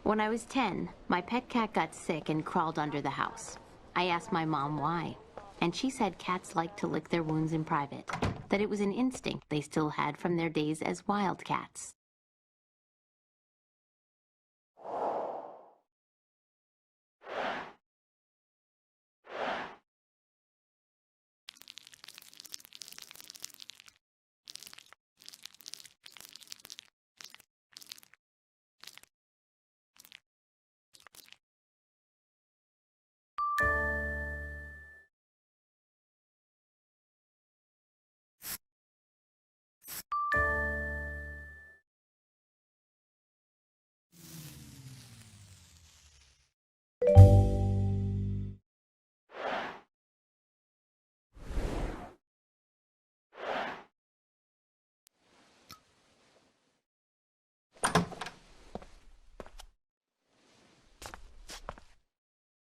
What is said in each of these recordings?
When I was 10, my pet cat got sick and crawled under the house. I asked my mom why, and she said cats like to lick their wounds in private, that it was an instinct they still had from their days as wild cats.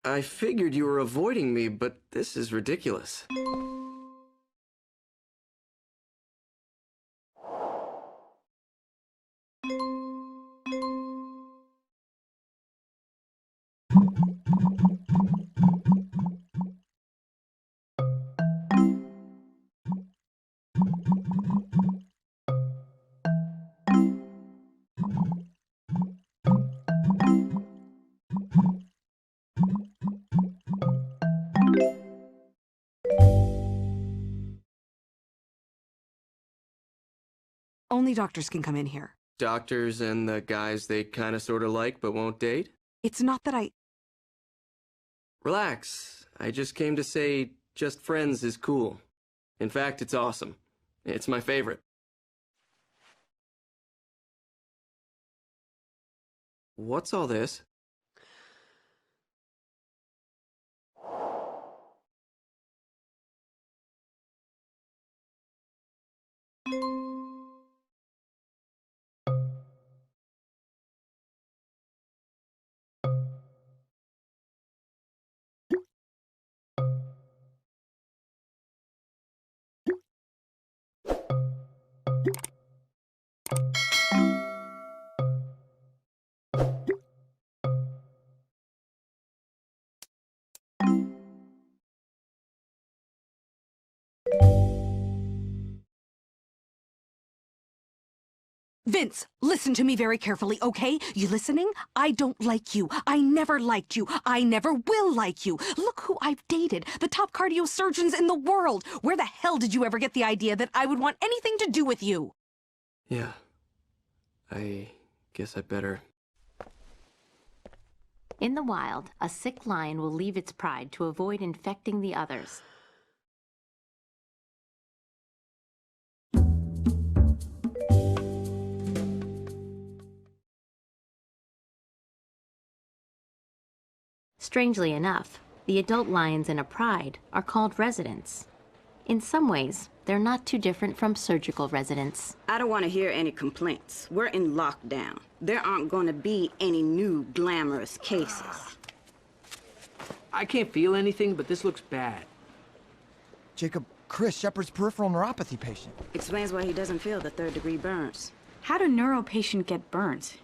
I figured you were avoiding me, but this is ridiculous. Only doctors can come in here. Doctors and the guys they kinda sorta like but won't date? It's not that I... Relax. I just came to say just friends is cool. In fact, it's awesome. It's my favorite. What's all this? Vince, listen to me very carefully, okay? You listening? I don't like you. I never liked you. I never will like you. Look who I've dated. The top cardio surgeons in the world. Where the hell did you ever get the idea that I would want anything to do with you? Yeah. I guess I better... In the wild, a sick lion will leave its pride to avoid infecting the others. Strangely enough, the adult lions in a pride are called residents. In some ways, they're not too different from surgical residents. I don't want to hear any complaints. We're in lockdown. There aren't going to be any new glamorous cases. I can't feel anything, but this looks bad. Jacob, Chris, Shepard's peripheral neuropathy patient. Explains why he doesn't feel the third-degree burns. How do neuro patients get burns?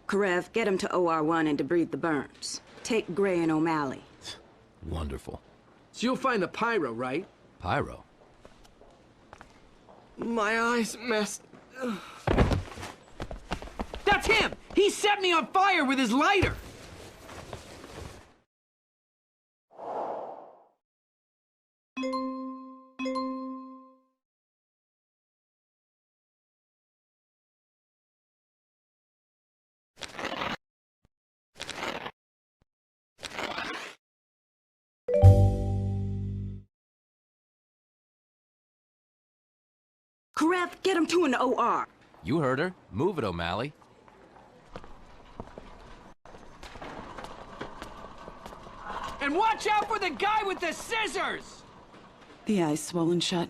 Karev, get him to OR1 and debride the burns. Take Gray and O'Malley. Wonderful. So you'll find the pyro, right? Pyro? My eyes messed... That's him! He set me on fire with his lighter! Karev, get him to an OR. You heard her. Move it, O'Malley. And watch out for the guy with the scissors! The eye's swollen shut.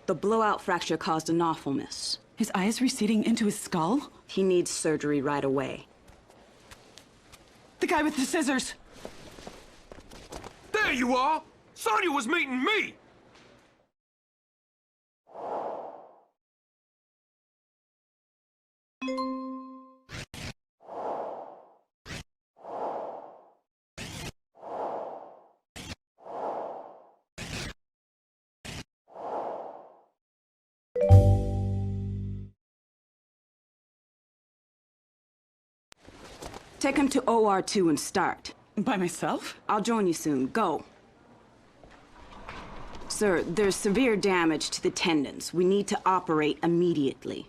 The blowout fracture caused an awful miss. His eye is receding into his skull? He needs surgery right away. The guy with the scissors! There you are! Sonya was meeting me! Take him to OR2 and start. By myself? I'll join you soon. Go. Sir, there's severe damage to the tendons. We need to operate immediately.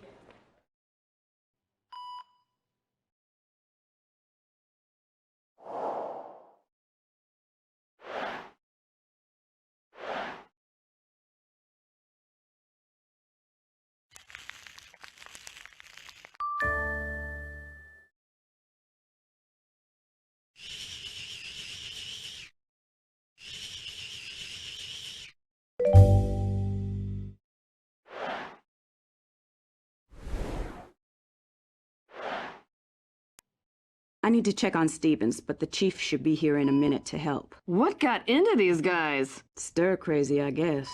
I need to check on Stevens, but the chief should be here in a minute to help. What got into these guys? Stir crazy, I guess.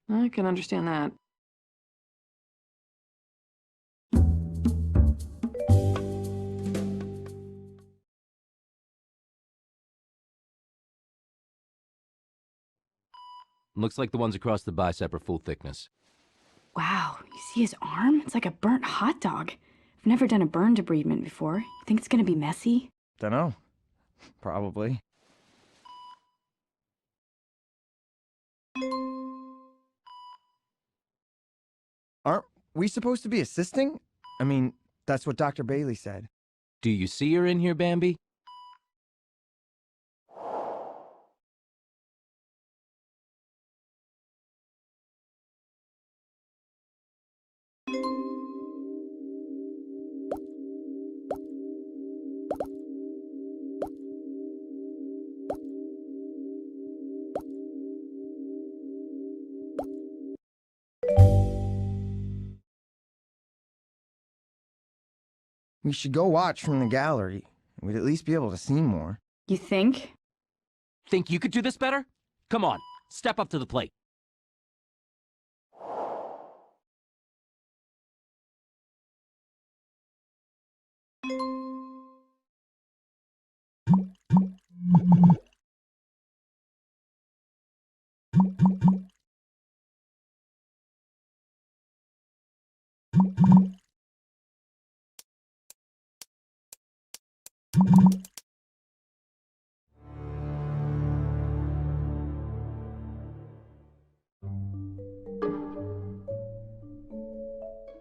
I can understand that. Looks like the ones across the bicep are full thickness. Wow, you see his arm? It's like a burnt hot dog. I've never done a burn debridement before. You think it's gonna be messy? Dunno. Probably. Aren't we supposed to be assisting? I mean, that's what Dr. Bailey said. Do you see her in here, Bambi? We should go watch from the gallery. We'd at least be able to see more. You think? Think you could do this better? Come on, step up to the plate.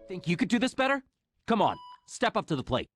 Think you could do this better? Come on, step up to the plate.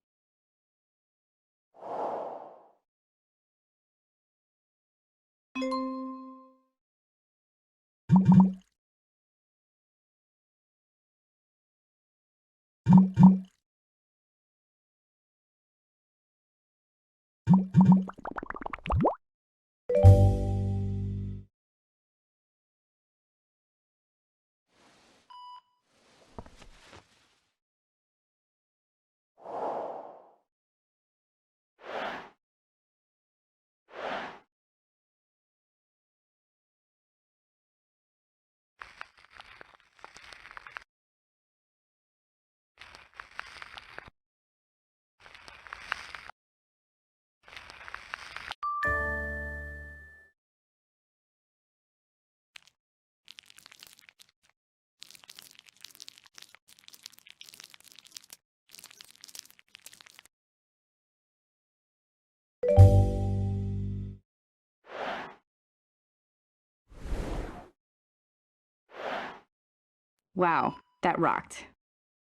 Wow, that rocked.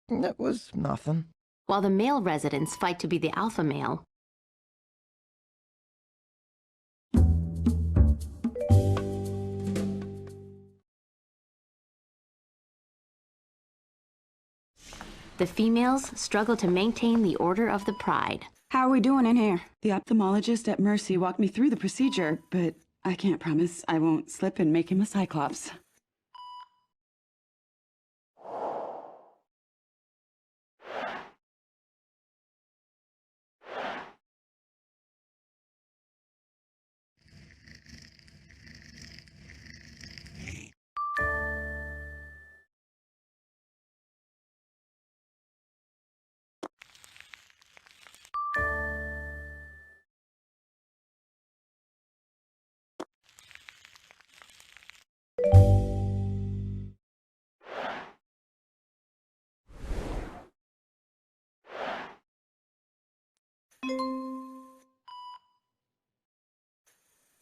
It was nothing. While the male residents fight to be the alpha male, the females struggle to maintain the order of the pride. How are we doing in here? The ophthalmologist at Mercy walked me through the procedure, but I can't promise I won't slip and make him a cyclops.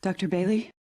Dr. Bailey?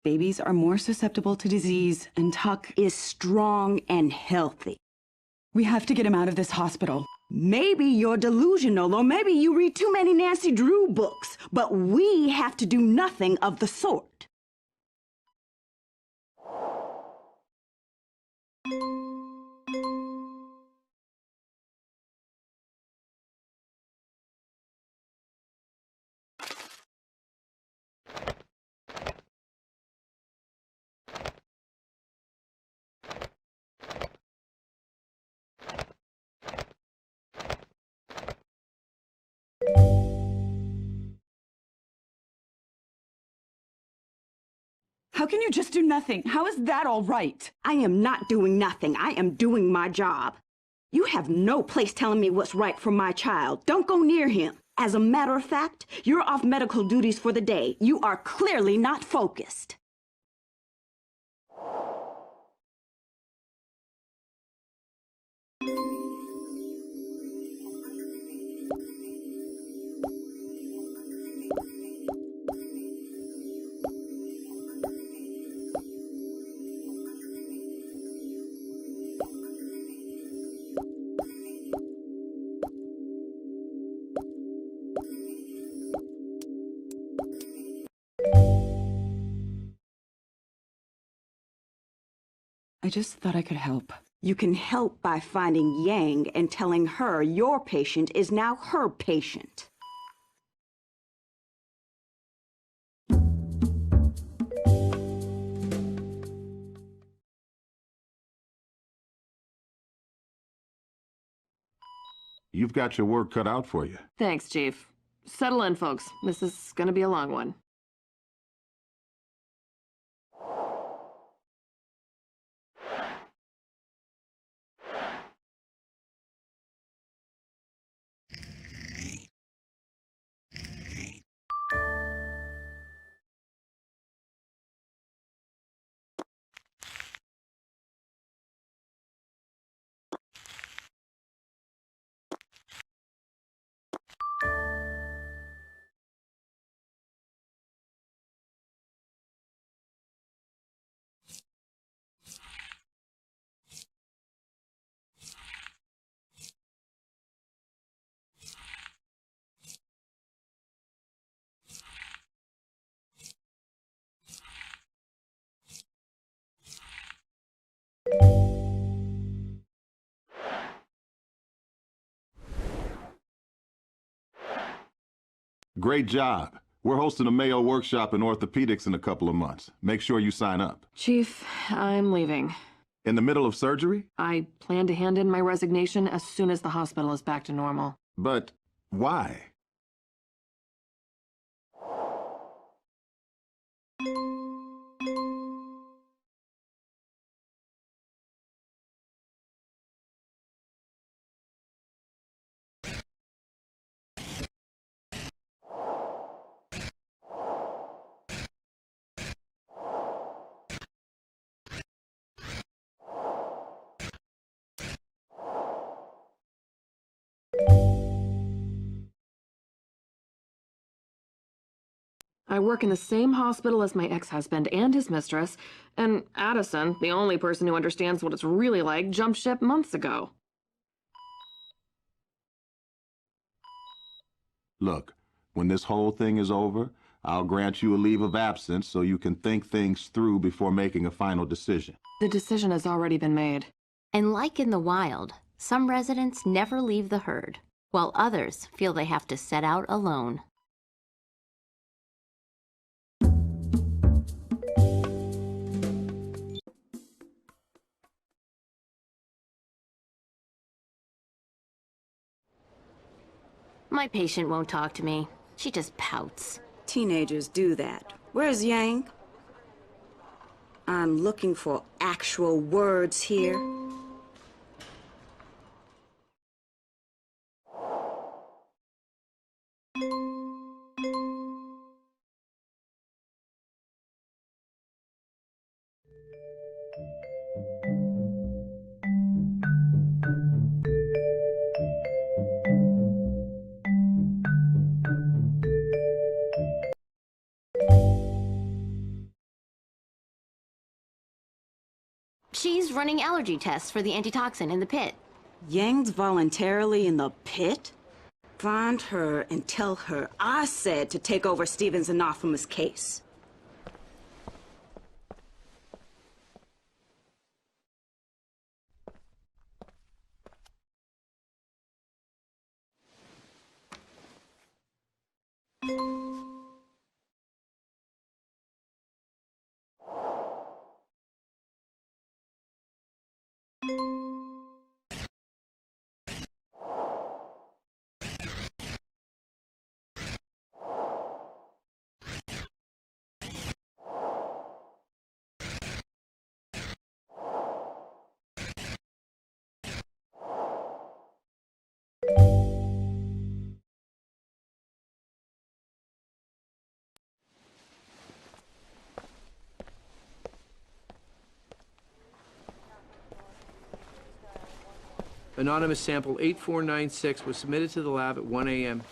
Babies are more susceptible to disease, and Tuck Is strong and healthy. We have to get him out of this hospital. Maybe you're delusional, or maybe you read too many Nancy Drew books, but we have to do nothing of the sort. How can you just do nothing? How is that all right? I am not doing nothing. I am doing my job. You have no place telling me what's right for my child. Don't go near him. As a matter of fact, you're off medical duties for the day. You are clearly not focused. I just thought I could help. You can help by finding Yang and telling her your patient is now her patient. You've got your work cut out for you. Thanks, Chief. Settle in, folks. This is gonna be a long one. Great job. We're hosting a Mayo workshop in orthopedics in a couple of months. Make sure you sign up. Chief, I'm leaving. In the middle of surgery? I plan to hand in my resignation as soon as the hospital is back to normal. But why? I work in the same hospital as my ex-husband and his mistress, and Addison, the only person who understands what it's really like, jumped ship months ago. Look, when this whole thing is over, I'll grant you a leave of absence so you can think things through before making a final decision. The decision has already been made. And like in the wild, some residents never leave the herd, while others feel they have to set out alone. My patient won't talk to me. She just pouts. Teenagers do that. Where's Yang? I'm looking for actual words here. She's running allergy tests for the antitoxin in the pit. Yang's voluntarily in the pit? Find her and tell her I said to take over Stephen's anonymous case. Anonymous sample 8496 was submitted to the lab at 1 a.m.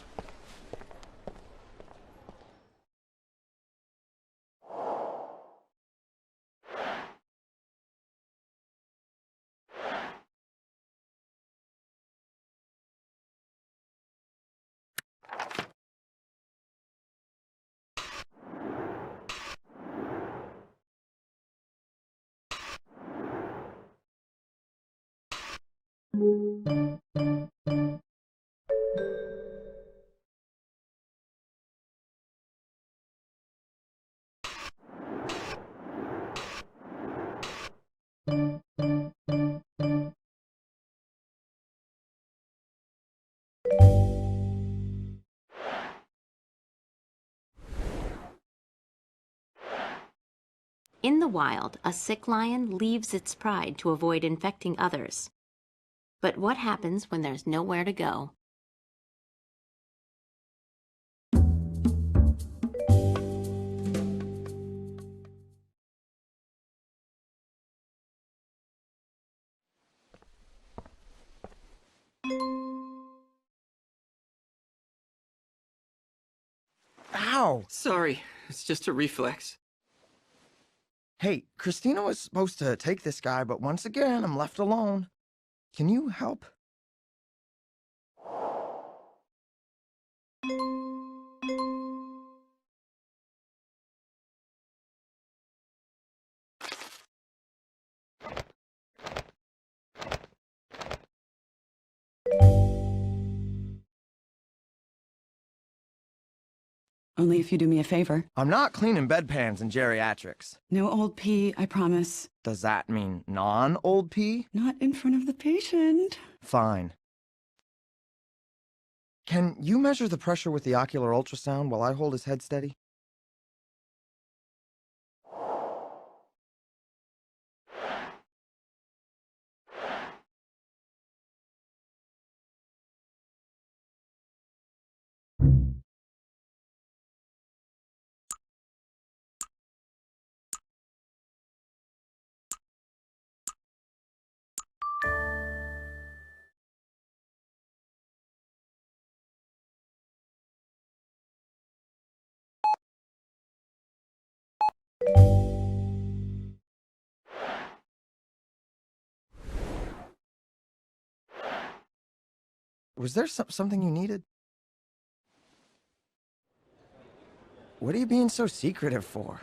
In the wild, a sick lion leaves its pride to avoid infecting others. But what happens when there's nowhere to go? Ow! Sorry, it's just a reflex. Hey, Cristina was supposed to take this guy, but once again, I'm left alone. Can you help? Only if you do me a favor. I'm not cleaning bedpans and geriatrics. No old pee, I promise. Does that mean non-old pee? Not in front of the patient. Fine. Can you measure the pressure with the ocular ultrasound while I hold his head steady? Was there something you needed? What are you being so secretive for?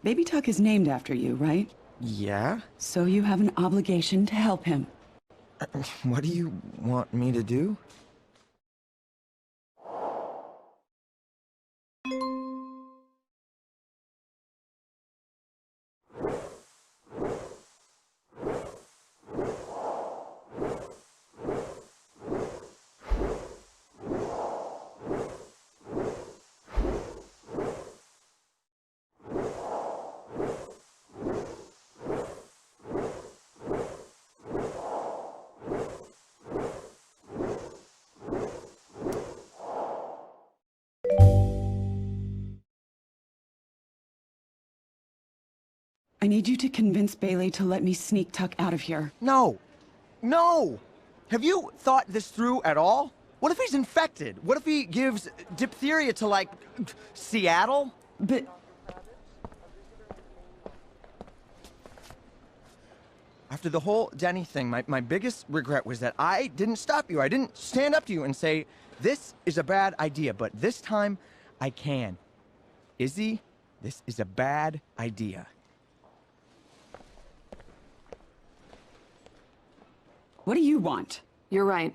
Baby Tuck is named after you, right? Yeah? So you have an obligation to help him. What do you want me to do? I need you to convince Bailey to let me sneak Tuck out of here. No! No! Have you thought this through at all? What if he's infected? What if he gives diphtheria to, like, Seattle? But... After the whole Denny thing, my biggest regret was that I didn't stop you. I didn't stand up to you and say, this is a bad idea, but this time I can. Izzie, this is a bad idea. What do you want? You're right.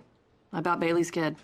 About Bailey's kid.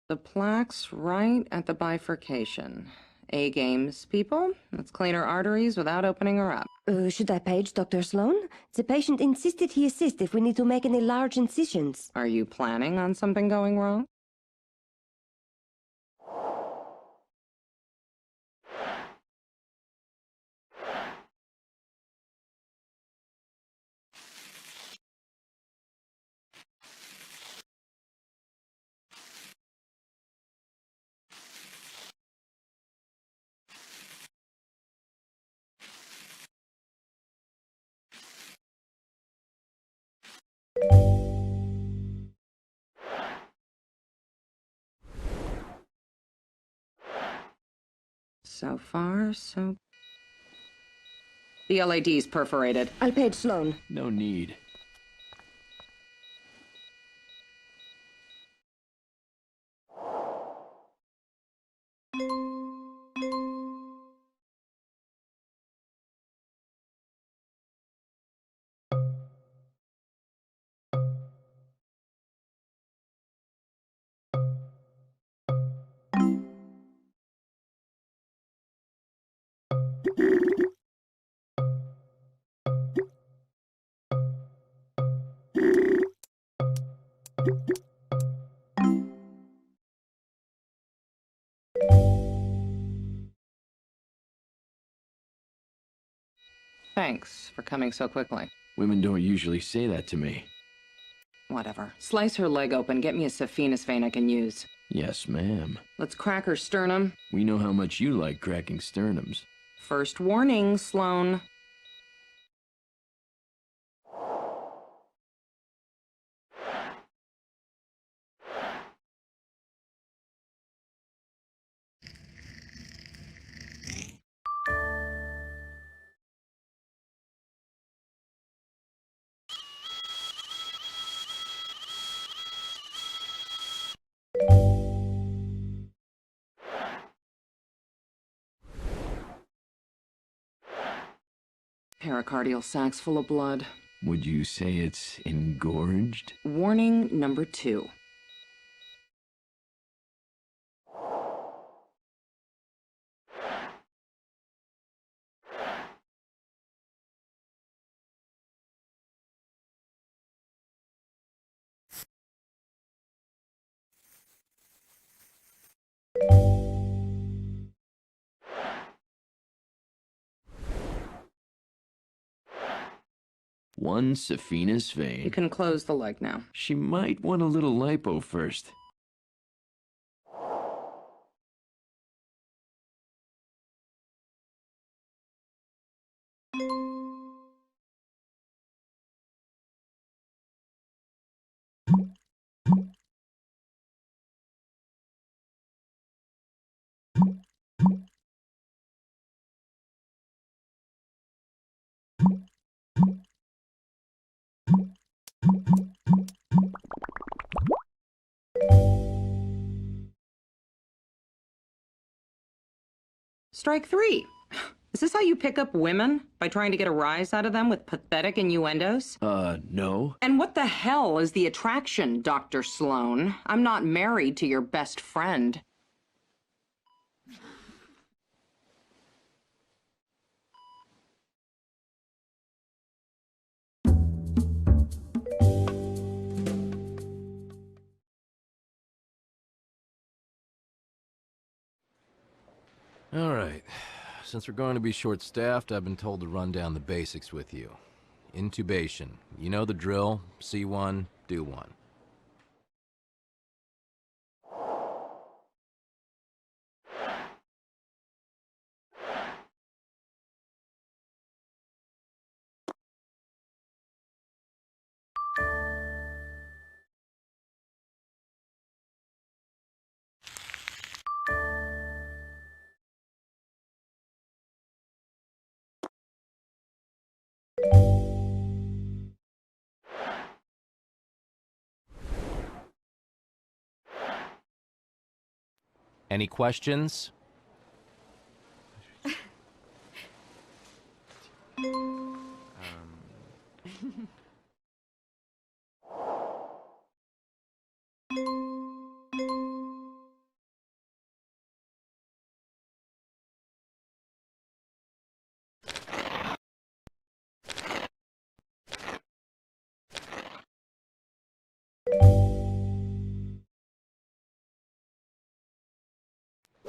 The plaque's right at the bifurcation. A-games, people. Let's clean her arteries without opening her up. Should I page Dr. Sloan? The patient insisted he assist if we need to make any large incisions. Are you planning on something going wrong? So far, so... The LAD's perforated. I'll page Sloan. No need. Thanks for coming so quickly. Women don't usually say that to me. Whatever. Slice her leg open, get me a saphenous vein I can use. Yes, ma'am. Let's crack her sternum. We know how much you like cracking sternums. First warning, Sloan. Pericardial sacs full of blood. Would you say it's engorged? Warning number 2. One saphenous vein. You can close the leg now. She might want a little lipo first. Strike 3. Is this how you pick up women? By trying to get a rise out of them with pathetic innuendos? No. And what the hell is the attraction, Dr. Sloan? I'm not married to your best friend. All right. Since we're going to be short-staffed, I've been told to run down the basics with you. Intubation. You know the drill. See one, do one. Any questions?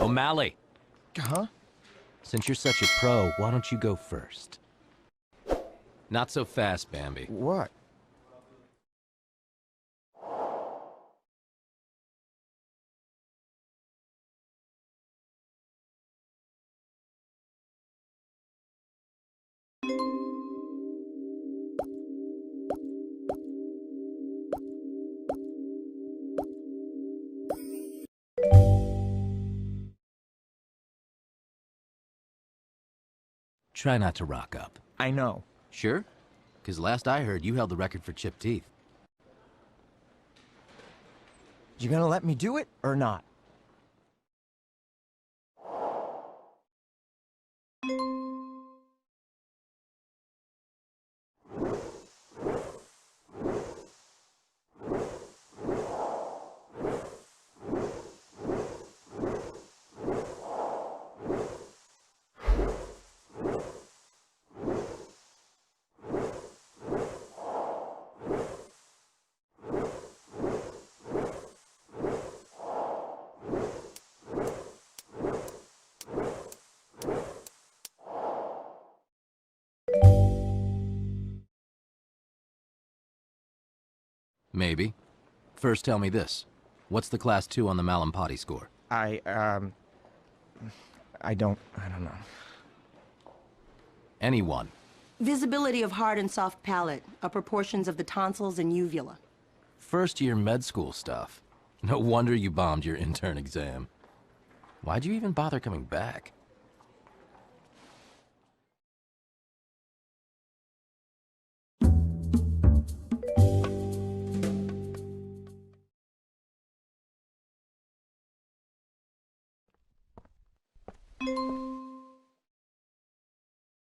O'Malley. Huh? Since you're such a pro, why don't you go first? Not so fast, Bambi. What? Try not to rock up. I know. Sure? Because last I heard, you held the record for chipped teeth. You gonna let me do it or not? Maybe. First tell me this. What's the Class 2 on the Malampati score? I don't know. Anyone. Visibility of hard and soft palate, upper portions of the tonsils and uvula. First-year med school stuff. No wonder you bombed your intern exam. Why'd you even bother coming back?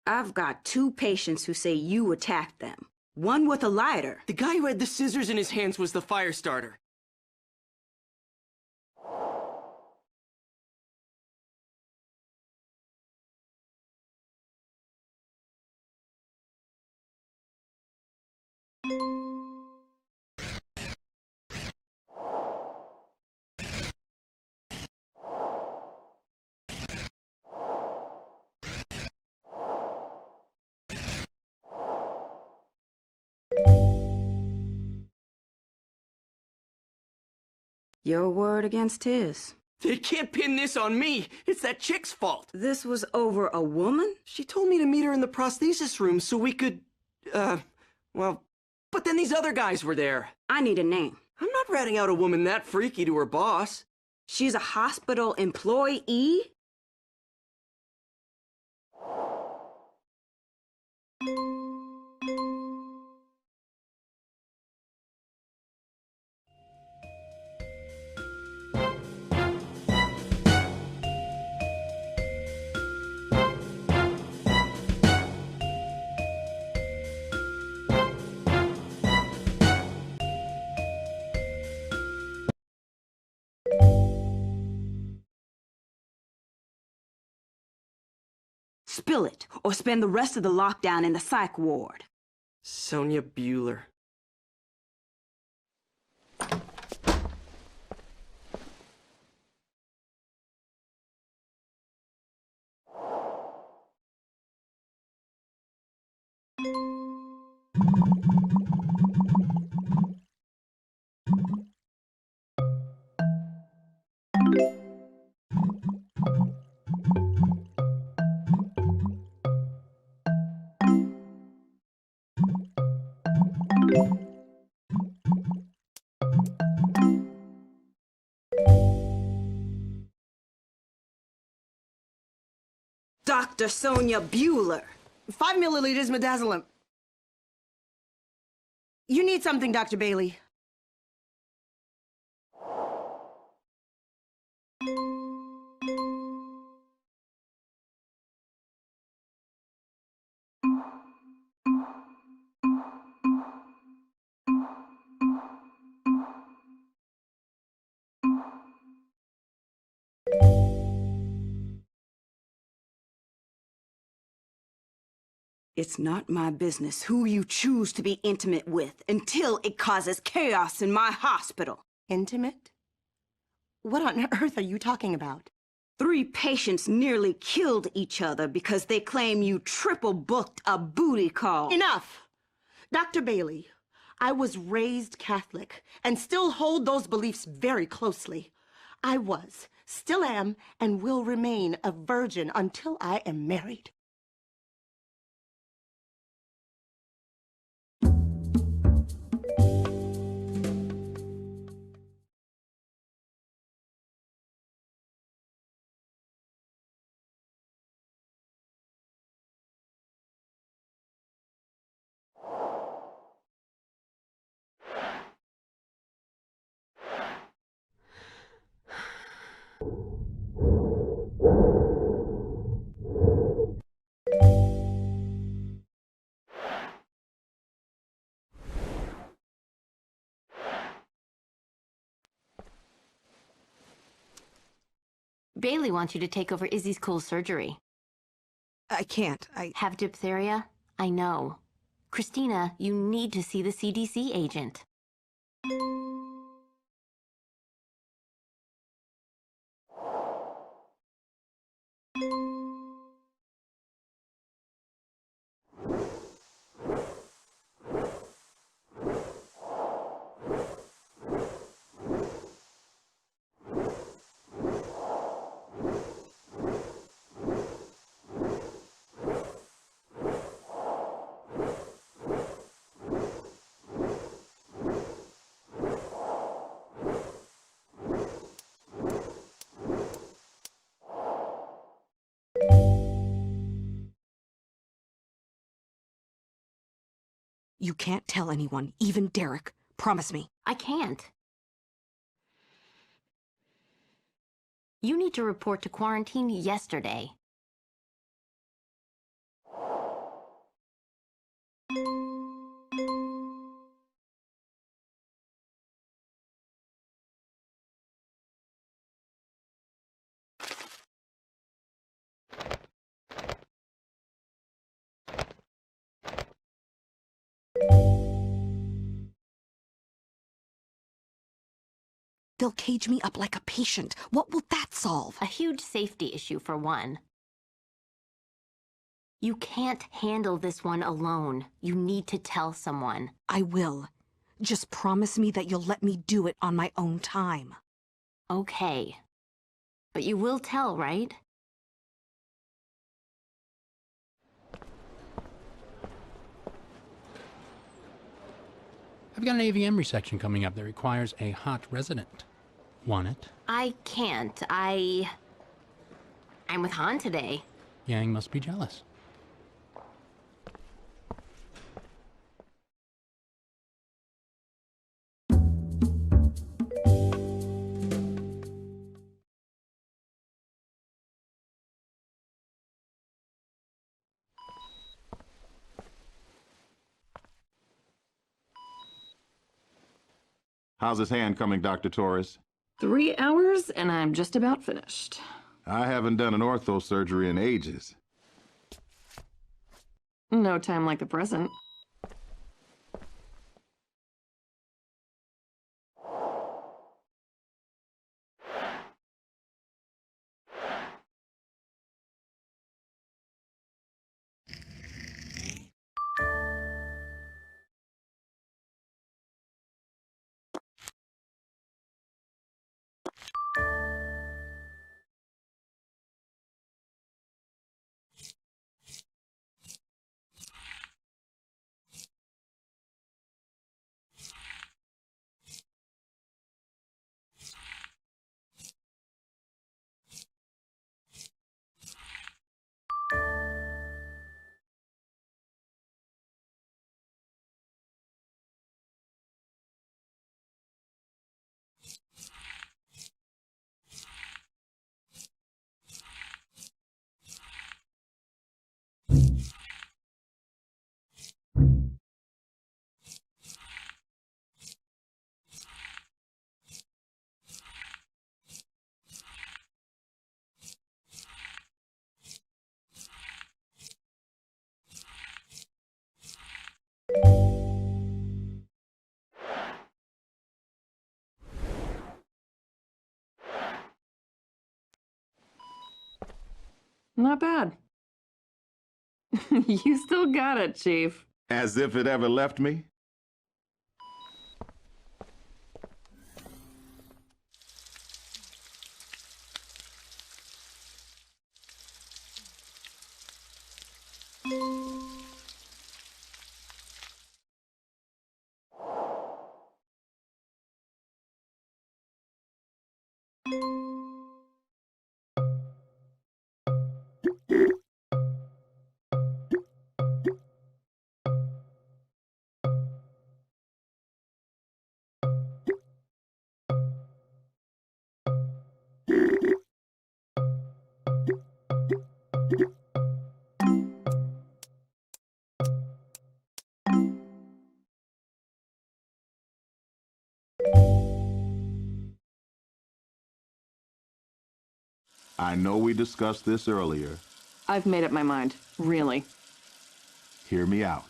I've got 2 patients who say you attacked them. One with a lighter. The guy who had the scissors in his hands was the fire starter. Your word against his. They can't pin this on me. It's that chick's fault. This was over a woman? She told me to meet her in the prosthesis room so we could, well, but then these other guys were there. I need a name. I'm not ratting out a woman that freaky to her boss. She's a hospital employee? Spill it, or spend the rest of the lockdown in the psych ward. Sonia Bueller. Dr. Sonia Bueller. 5 milliliters midazolam. You need something, Dr. Bailey. It's not my business who you choose to be intimate with until it causes chaos in my hospital. Intimate? What on earth are you talking about? 3 patients nearly killed each other because they claim you triple-booked a booty call. Enough! Dr. Bailey, I was raised Catholic and still hold those beliefs very closely. I was, still am, and will remain a virgin until I am married. Bailey wants you to take over Izzie's cool surgery. I can't. Have diphtheria? I know. Cristina, you need to see the CDC agent. You can't tell anyone, even Derek. Promise me. I can't. You need to report to quarantine yesterday. They'll cage me up like a patient. What will that solve? A huge safety issue, for one. You can't handle this one alone. You need to tell someone. I will. Just promise me that you'll let me do it on my own time. Okay. But you will tell, right? I've got an AVM resection coming up that requires a hot resident. Want it? I can't. I'm with Han today. Yang must be jealous. How's his hand coming, Dr. Torres? 3 hours, and I'm just about finished. I haven't done an ortho surgery in ages. No time like the present. Not bad. You still got it, Chief. As if it ever left me? I know we discussed this earlier. I've made up my mind. Really. Hear me out.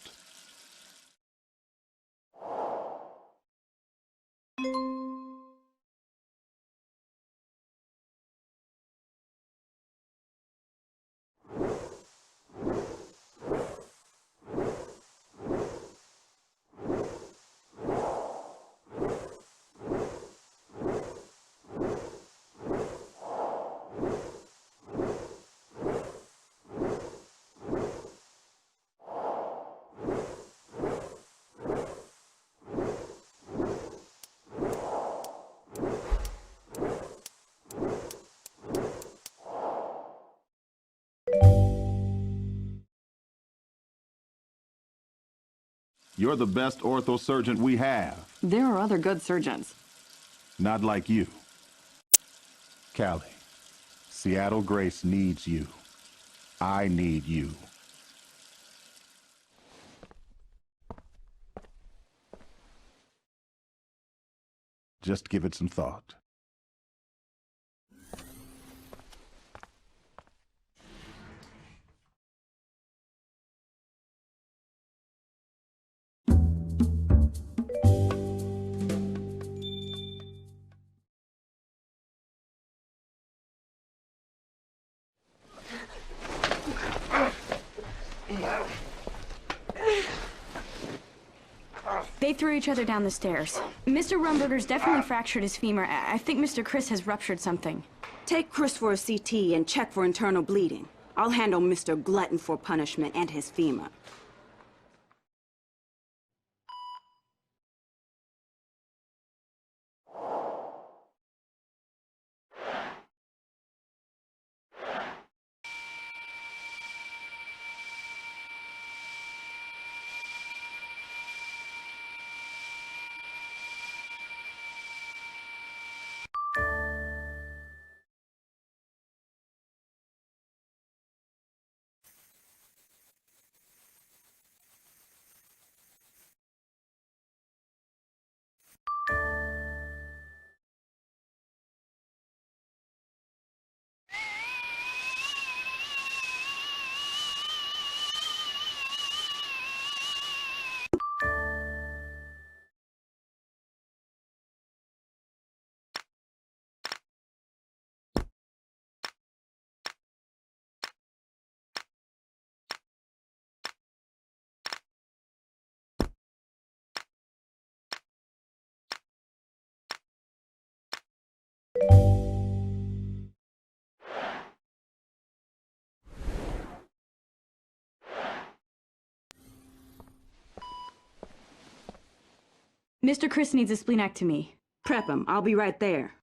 You're the best ortho surgeon we have. There are other good surgeons. Not like you. Callie, Seattle Grace needs you. I need you. Just give it some thought. They've threw each other down the stairs. Mr. Rumberger's definitely fractured his femur. I think Mr. Chris has ruptured something. Take Chris for a CT and check for internal bleeding. I'll handle Mr. Glutton for punishment and his femur. Mr. Chris needs a splenectomy. Prep him. I'll be right there.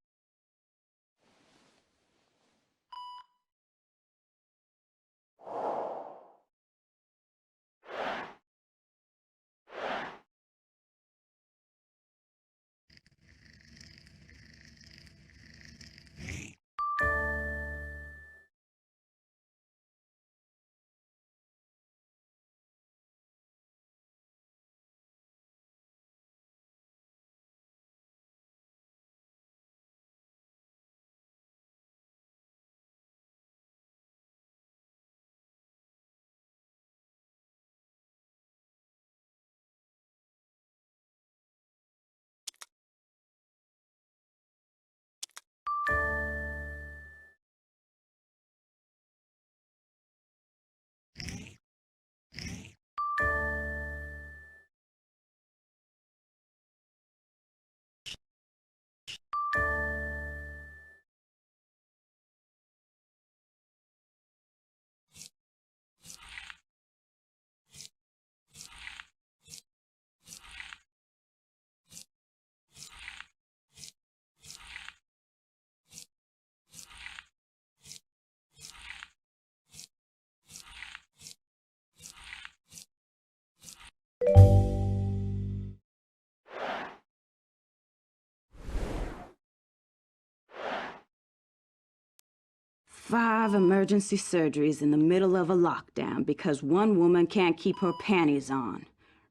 Five emergency surgeries in the middle of a lockdown because one woman can't keep her panties on.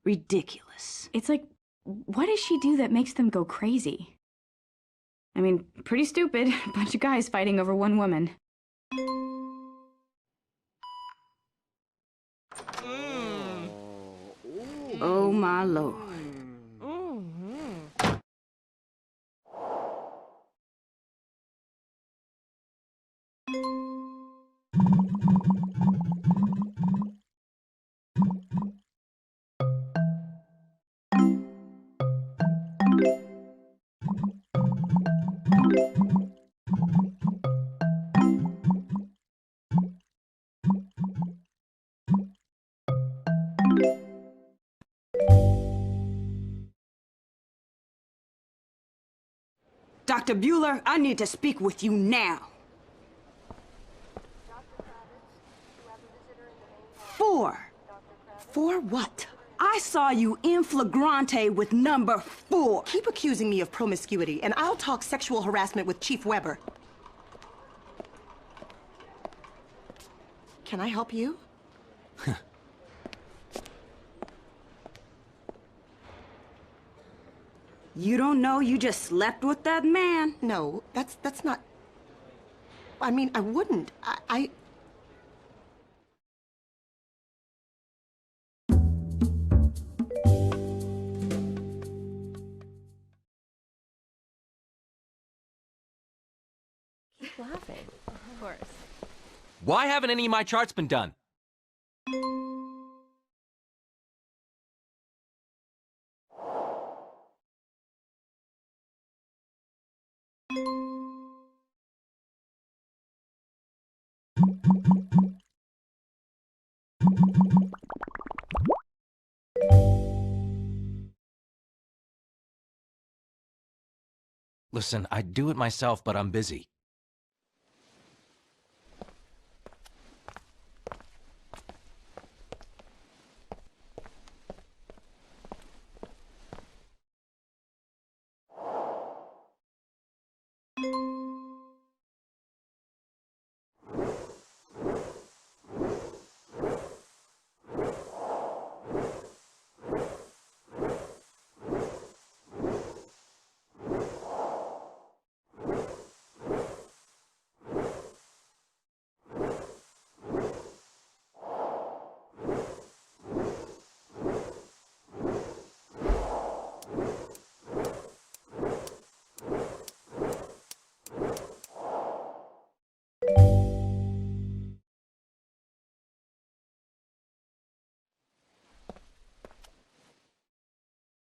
Ridiculous. It's like, what does she do that makes them go crazy? I mean, pretty stupid. A bunch of guys fighting over one woman. Oh, my Lord. Dr. Bueller, I need to speak with you now. 4. 4 what? I saw you in flagrante with number 4. Keep accusing me of promiscuity, and I'll talk sexual harassment with Chief Weber. Can I help you? You don't know you just slept with that man? No, that's not... I mean, I wouldn't. I... Keep laughing. Of course. Why haven't any of my charts been done? Listen, I'd do it myself, but I'm busy.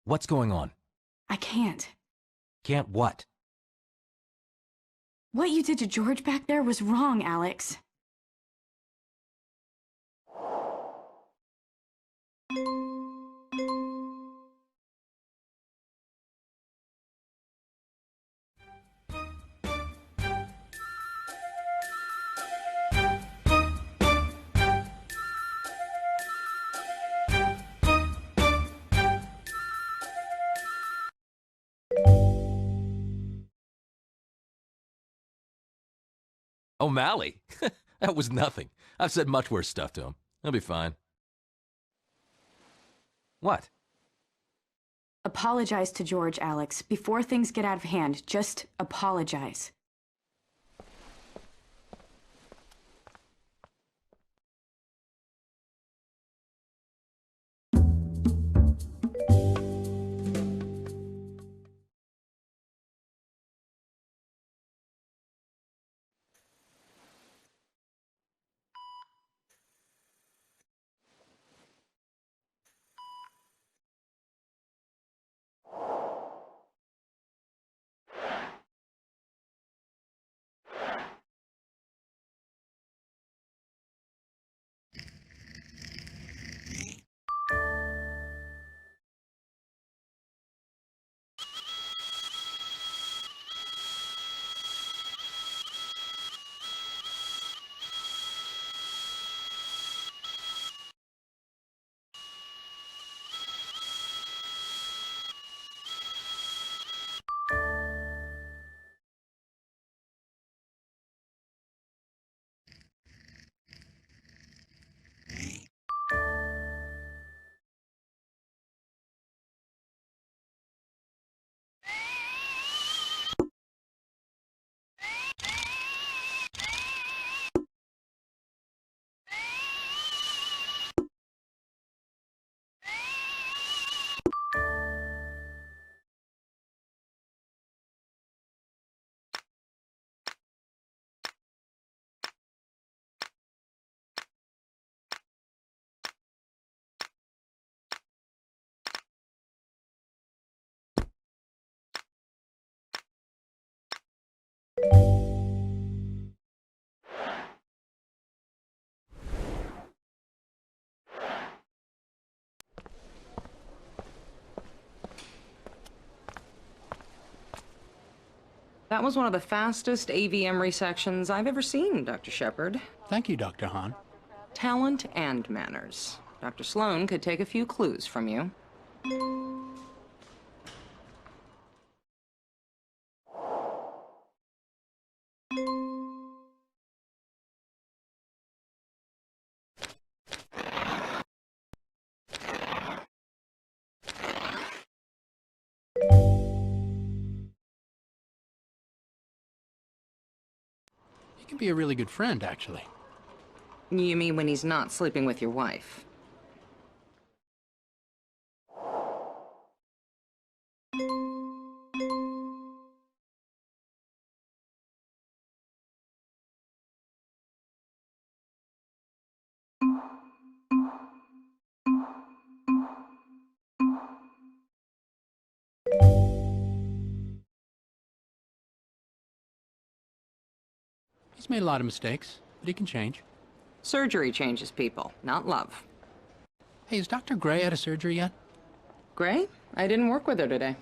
What's going on? I can't. Can't what? What you did to George back there was wrong, Alex. O'Malley? That was nothing. I've said much worse stuff to him. He'll be fine. What? Apologize to George, Alex. Before things get out of hand, just apologize. That was one of the fastest AVM resections I've ever seen, Dr. Shepard. Thank you, Dr. Hahn. Talent and manners. Dr. Sloan could take a few clues from you. He can be a really good friend, actually. You mean when he's not sleeping with your wife? He's made a lot of mistakes, but he can change. Surgery changes people, not love. Hey, is Dr. Gray out of surgery yet? Gray? I didn't work with her today.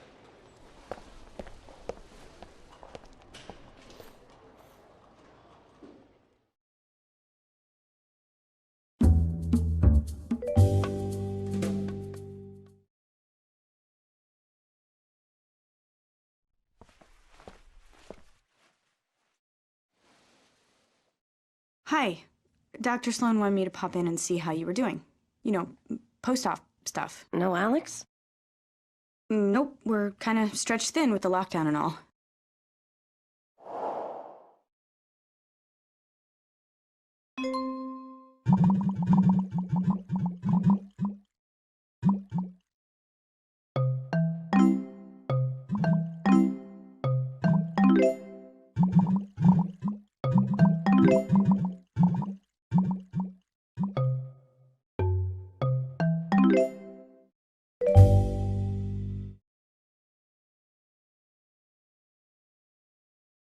Hi. Dr. Sloan wanted me to pop in and see how you were doing. You know, post-op stuff. No Alex? Nope, we're kind of stretched thin with the lockdown and all.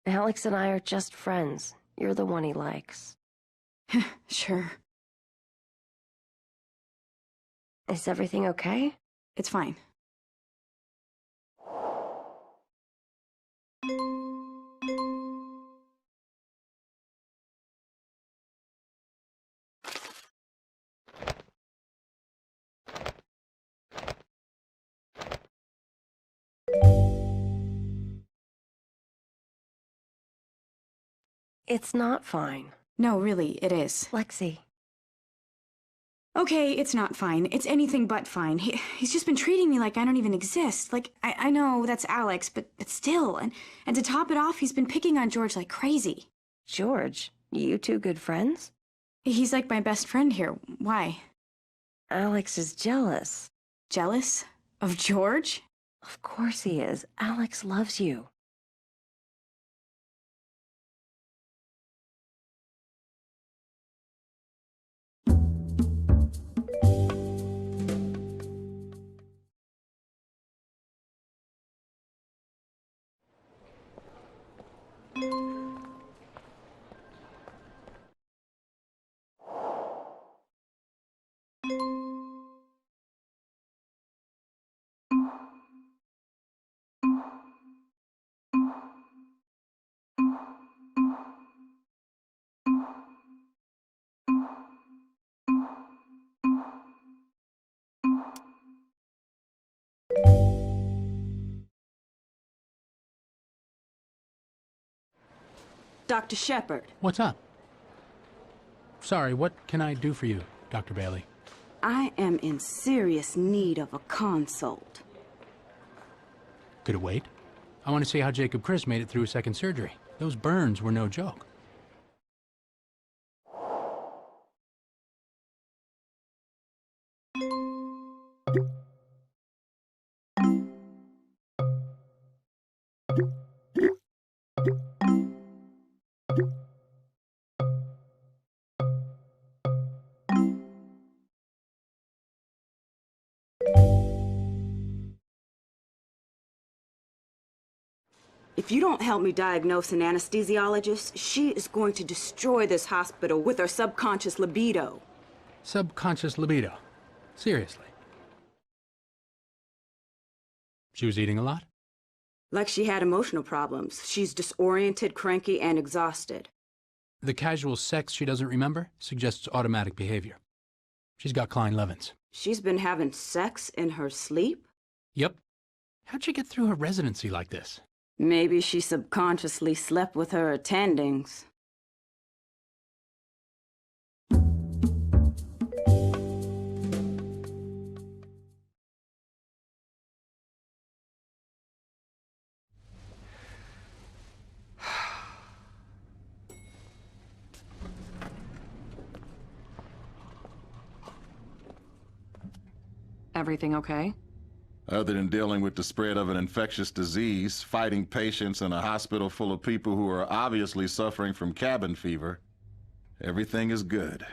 Alex and I are just friends. You're the one he likes. Sure. Is everything okay? It's fine. It's not fine. No, really, it is. Lexie. Okay, it's not fine. It's anything but fine. He's just been treating me like I don't even exist. Like, I know that's Alex, but still. And to top it off, he's been picking on George like crazy. George? You two good friends? He's like my best friend here. Why? Alex is jealous. Jealous? Of George? Of course he is. Alex loves you. Dr. Shepard. What's up? Sorry, what can I do for you, Dr. Bailey? I am in serious need of a consult. Could it wait? I want to see how Jacob Chris made it through his second surgery. Those burns were no joke. If you don't help me diagnose an anesthesiologist, she is going to destroy this hospital with her subconscious libido. Subconscious libido? Seriously? She was eating a lot? Like she had emotional problems. She's disoriented, cranky, and exhausted. The casual sex she doesn't remember suggests automatic behavior. She's got Klein-Levins. She's been having sex in her sleep? Yep. How'd she get through her residency like this? Maybe she subconsciously slept with her attendings. Everything okay? Other than dealing with the spread of an infectious disease, fighting patients in a hospital full of people who are obviously suffering from cabin fever, everything is good.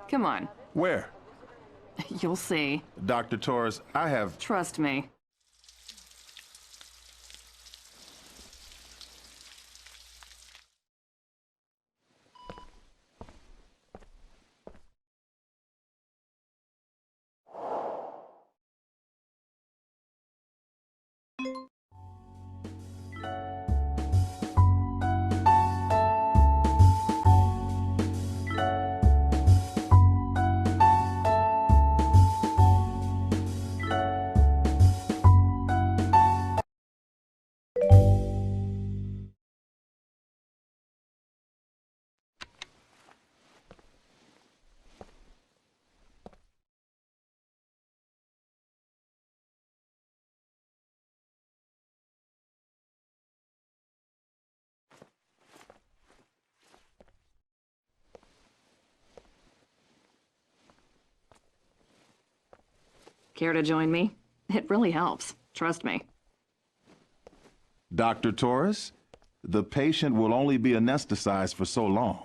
Come on. Where? You'll see. Dr. Torres, I have... Trust me. Care to join me? It really helps. Trust me. Dr. Torres, the patient will only be anesthetized for so long.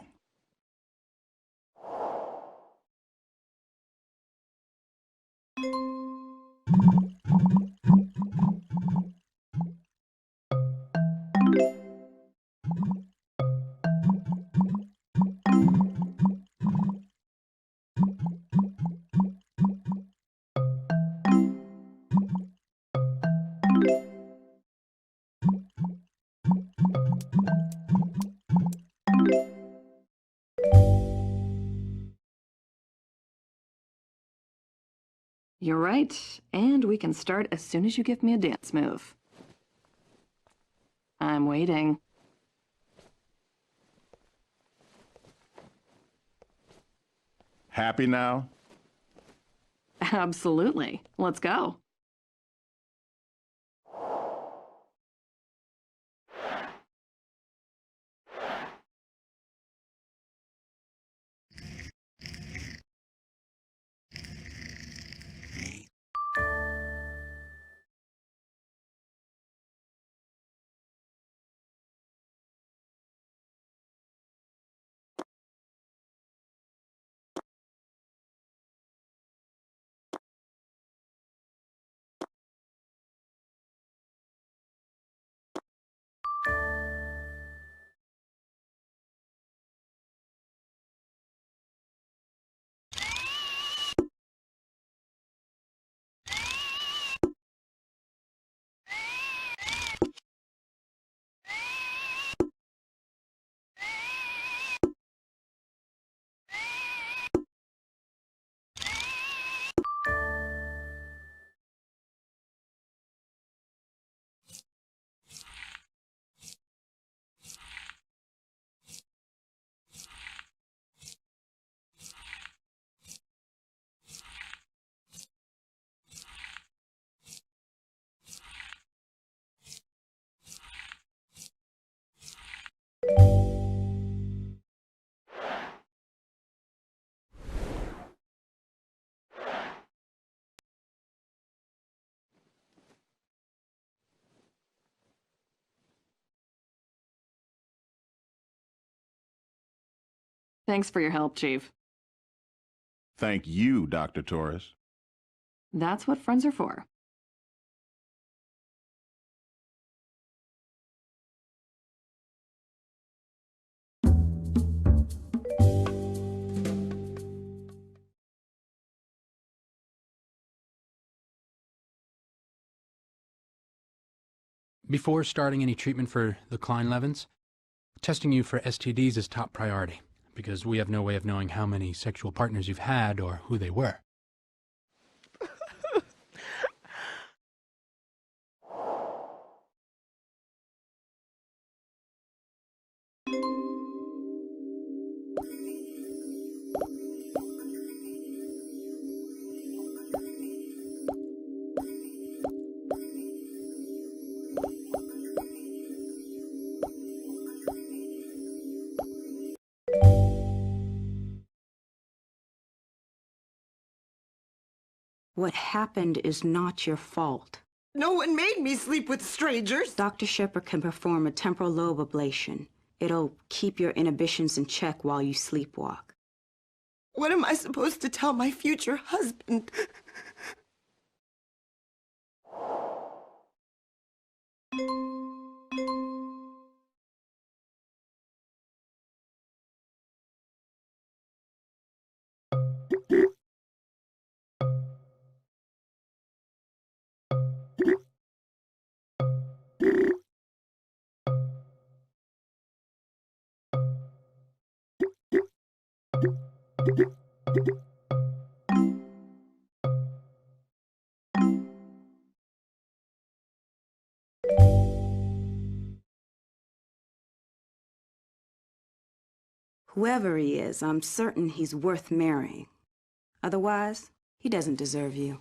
You're right, and we can start as soon as you give me a dance move. I'm waiting. Happy now? Absolutely. Let's go. Thanks for your help, Chief. Thank you, Dr. Torres. That's what friends are for. Before starting any treatment for the Klein-Levins, testing you for STDs is top priority, because we have no way of knowing how many sexual partners you've had or who they were. What happened is not your fault. No one made me sleep with strangers. Dr. Shepard can perform a temporal lobe ablation. It'll keep your inhibitions in check while you sleepwalk. What am I supposed to tell my future husband? Whoever he is, I'm certain he's worth marrying. Otherwise, he doesn't deserve you.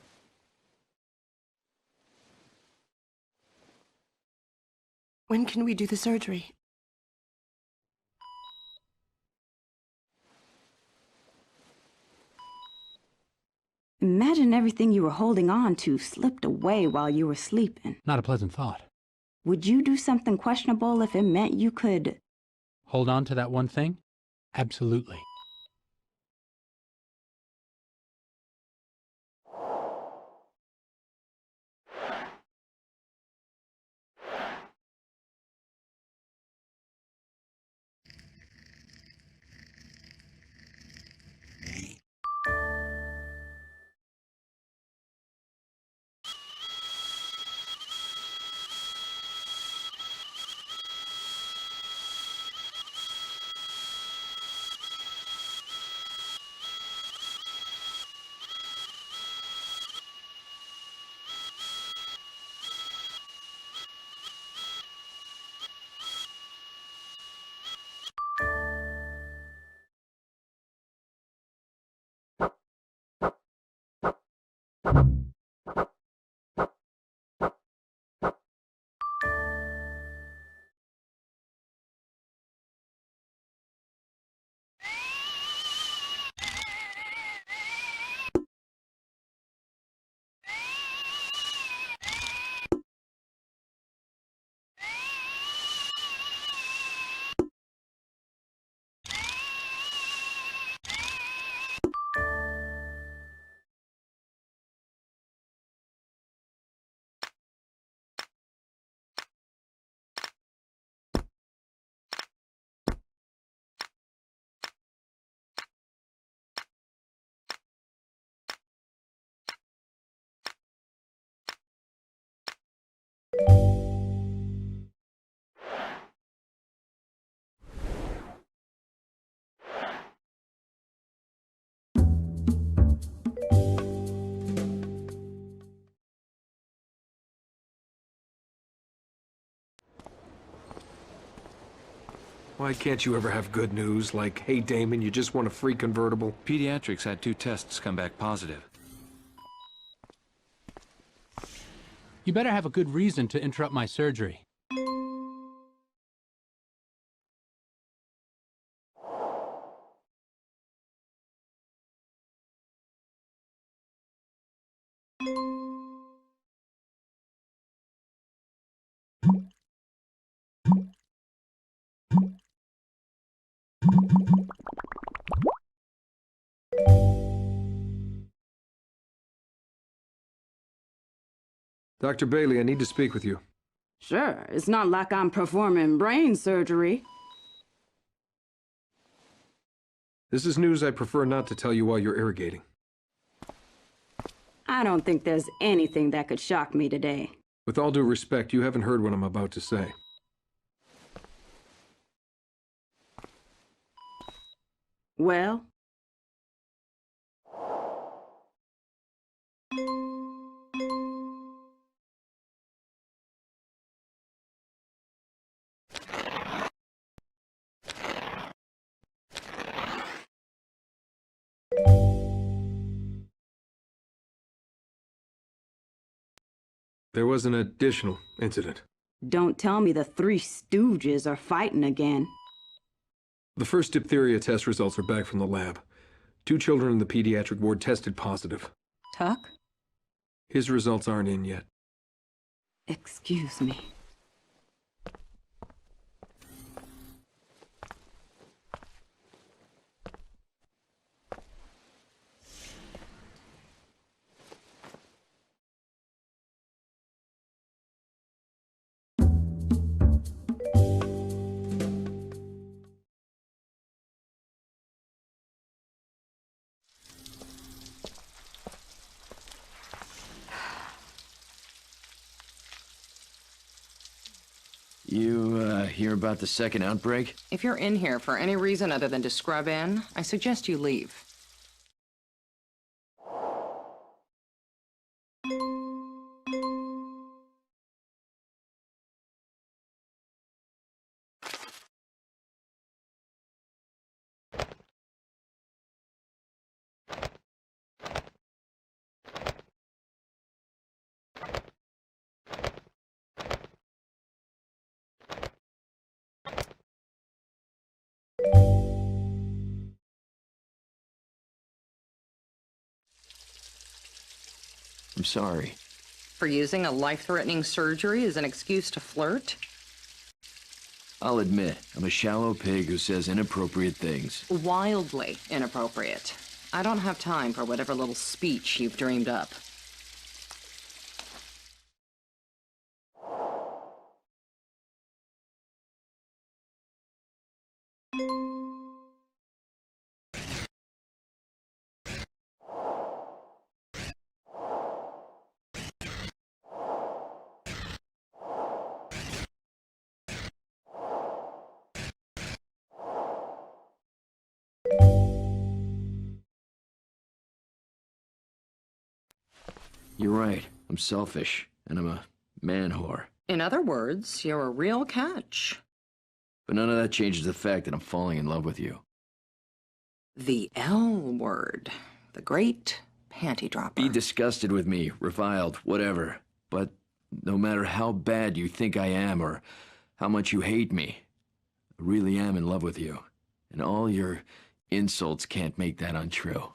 When can we do the surgery? Imagine everything you were holding on to slipped away while you were sleeping. Not a pleasant thought. Would you do something questionable if it meant you could... Hold on to that one thing? Absolutely. Why can't you ever have good news? Like, hey, Damon, you just want a free convertible? Pediatrics had 2 tests come back positive. You better have a good reason to interrupt my surgery. Dr. Bailey, I need to speak with you. Sure, it's not like I'm performing brain surgery. This is news I prefer not to tell you while you're irrigating. I don't think there's anything that could shock me today. With all due respect, you haven't heard what I'm about to say. Well? There was an additional incident. Don't tell me the 3 stooges are fighting again. The first diphtheria test results are back from the lab. 2 children in the pediatric ward tested positive. Tuck? His results aren't in yet. Excuse me. You, hear about the second outbreak? If you're in here for any reason other than to scrub in, I suggest you leave. I'm sorry. For using a life-threatening surgery as an excuse to flirt? I'll admit, I'm a shallow pig who says inappropriate things. Wildly inappropriate. I don't have time for whatever little speech you've dreamed up. You're right. I'm selfish, and I'm a man whore. In other words, you're a real catch. But none of that changes the fact that I'm falling in love with you. The L word. The great panty dropper. Be disgusted with me, reviled, whatever. But no matter how bad you think I am or how much you hate me, I really am in love with you. And all your insults can't make that untrue.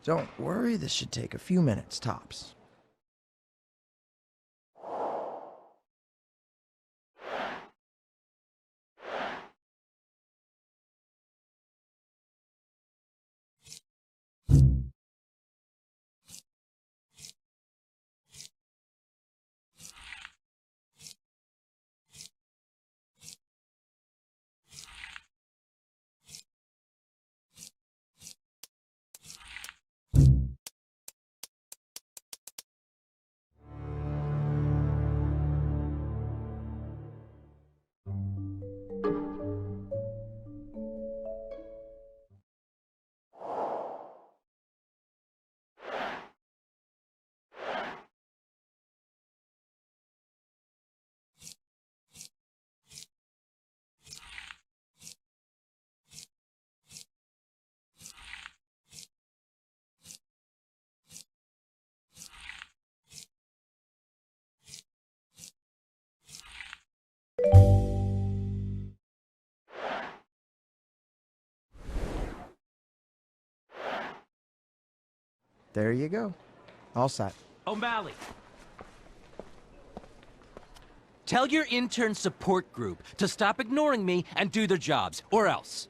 Don't worry, this should take a few minutes tops. There you go. All set. O'Malley! Tell your intern support group to stop ignoring me and do their jobs, or else.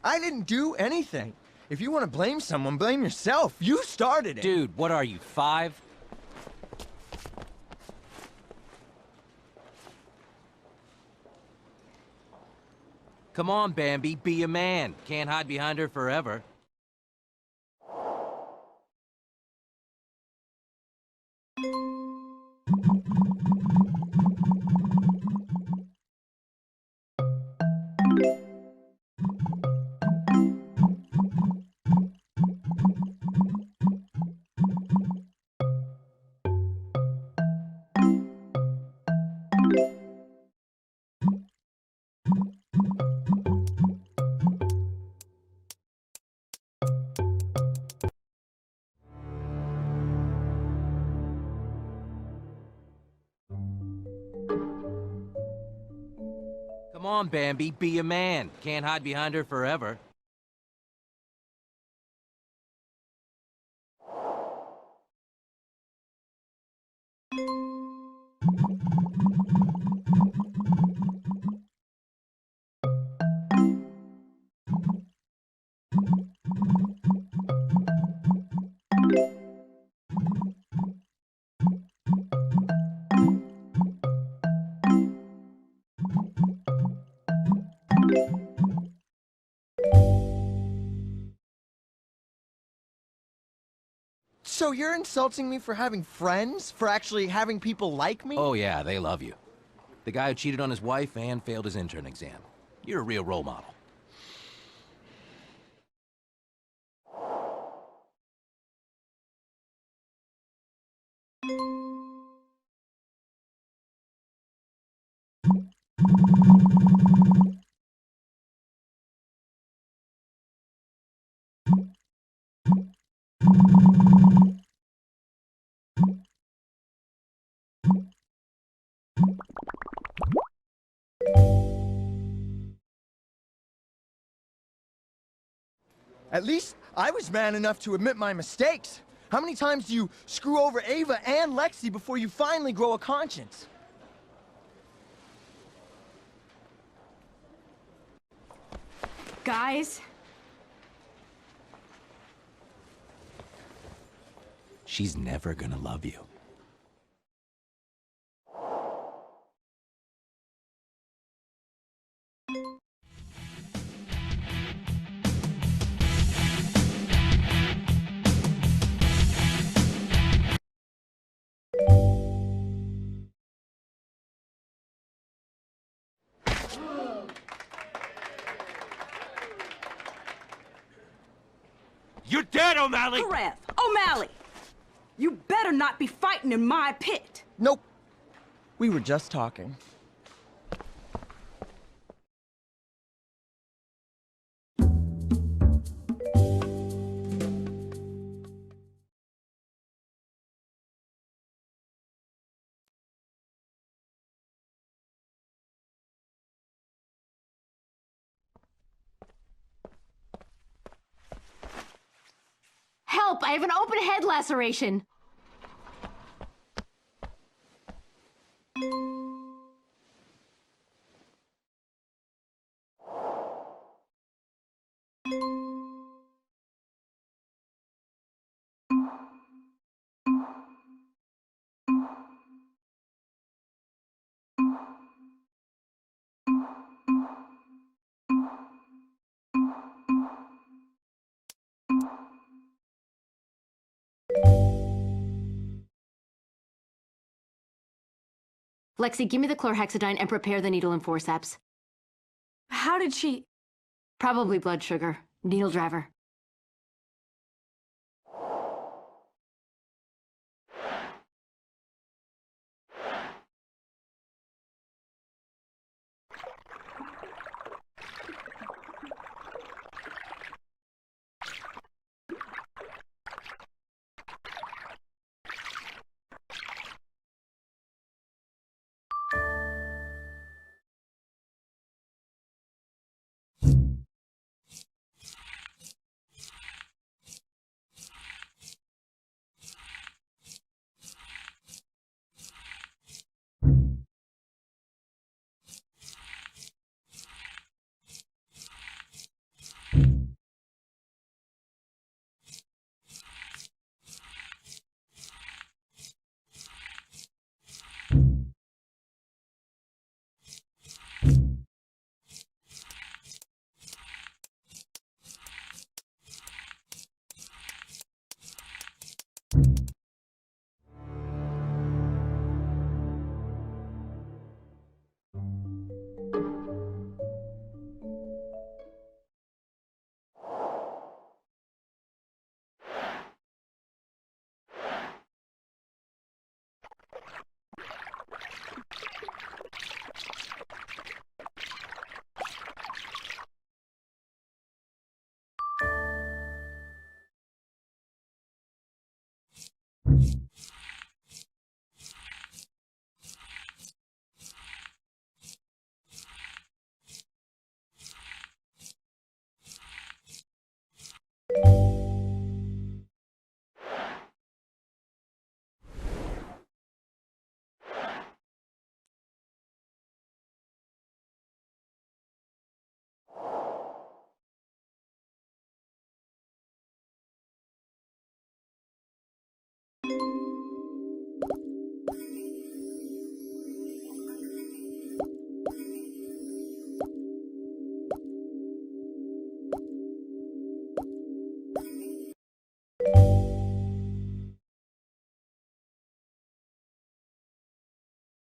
I didn't do anything. If you want to blame someone, blame yourself. You started it. Dude, what are you, 5? Come on, Bambi, be a man. Can't hide behind her forever. on, Bambi, be a man. Can't hide behind her forever. So you're insulting me for having friends? For actually having people like me? Oh yeah, they love you. The guy who cheated on his wife and failed his intern exam. You're a real role model. At least I was man enough to admit my mistakes. How many times do you screw over Ava and Lexie before you finally grow a conscience? Guys? She's never gonna love you. You're dead, O'Malley! Rev, O'Malley! You better not be fighting in my pit! Nope. We were just talking. Help! I have an open head laceration! Lexie, give me the chlorhexidine and prepare the needle and forceps. How did she... Probably blood sugar. Needle driver.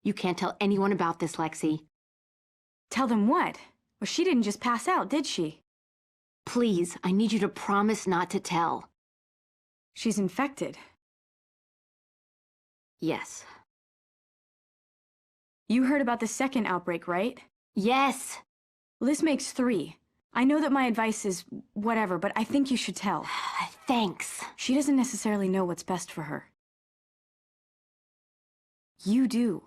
You can't tell anyone about this, Lexie. Tell them what? Well, she didn't just pass out, did she? Please, I need you to promise not to tell. She's infected. Yes. You heard about the second outbreak, right? Yes. Well, this makes 3. I know that my advice is whatever, but I think you should tell. Thanks. She doesn't necessarily know what's best for her. You do.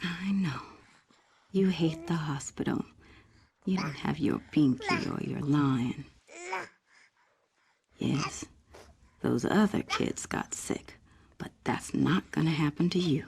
I know. You hate the hospital. You don't have your Pinky or your Lion. Yes, those other kids got sick, but that's not gonna happen to you.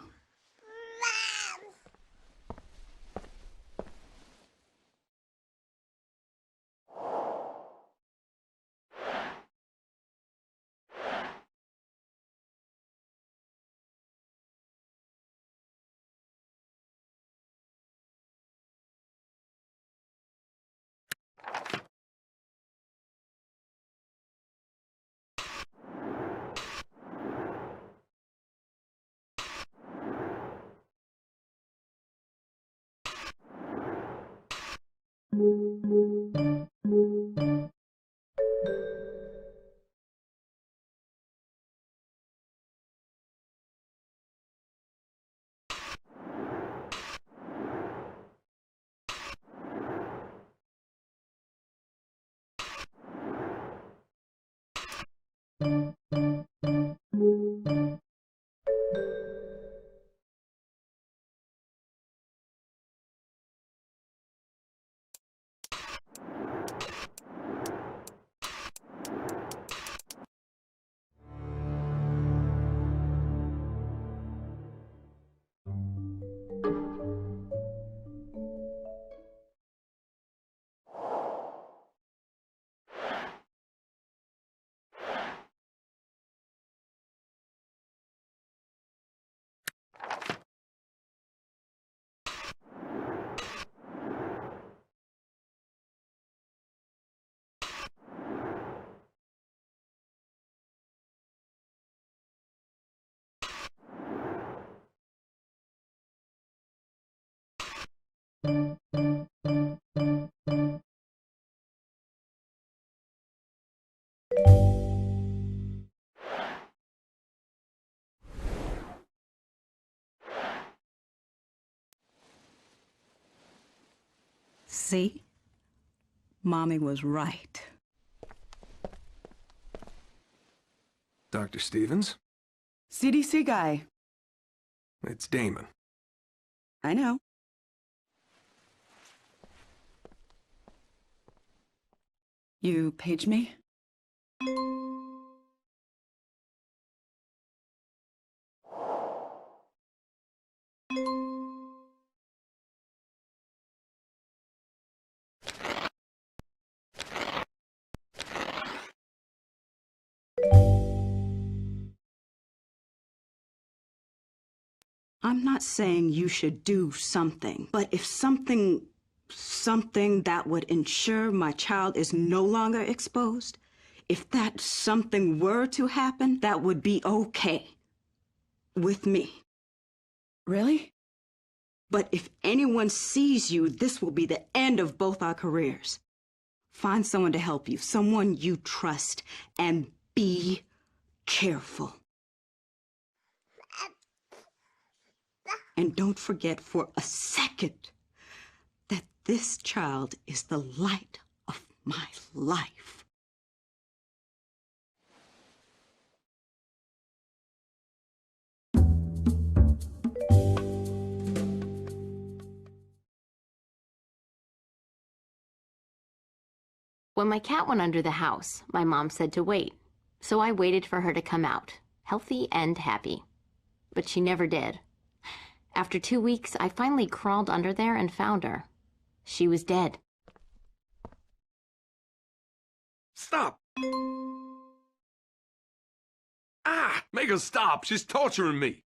See? Mommy was right. Dr. Stevens? CDC guy. It's Damon. I know. You page me? I'm not saying you should do something, but if something that would ensure my child is no longer exposed, if that something were to happen, that would be okay with me. Really? But if anyone sees you, this will be the end of both our careers. Find someone to help you, someone you trust, and be careful. And don't forget for a second that this child is the light of my life. When my cat went under the house, my mom said to wait. So I waited for her to come out, healthy and happy. But she never did. After 2 weeks, I finally crawled under there and found her. She was dead. Stop! Ah! Make her stop! She's torturing me!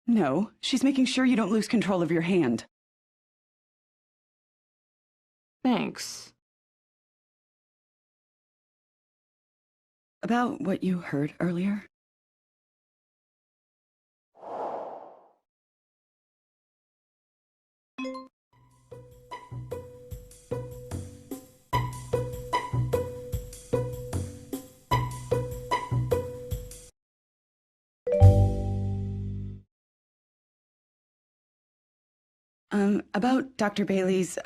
No, she's making sure you don't lose control of your hand. Thanks. About what you heard earlier? About Dr. Bailey's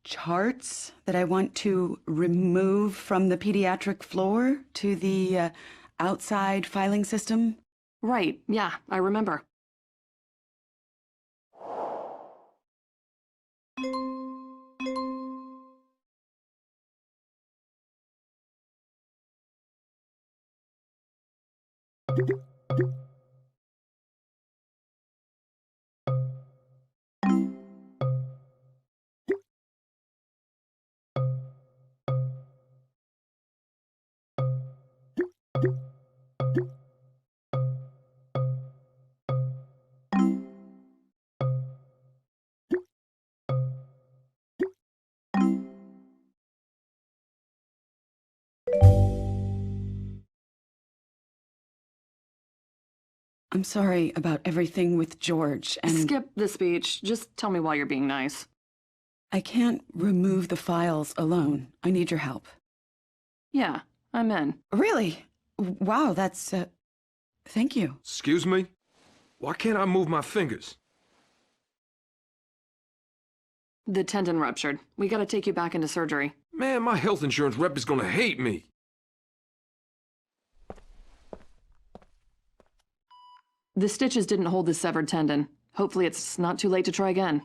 charts that I want to remove from the pediatric floor to the outside filing system. Right, yeah, I remember. I'm sorry about everything with George, and... Skip the speech. Just tell me why you're being nice. I can't remove the files alone. I need your help. Yeah, I'm in. Really? Wow, that's, thank you. Excuse me? Why can't I move my fingers? The tendon ruptured. We gotta take you back into surgery. Man, my health insurance rep is gonna hate me. The stitches didn't hold the severed tendon. Hopefully it's not too late to try again.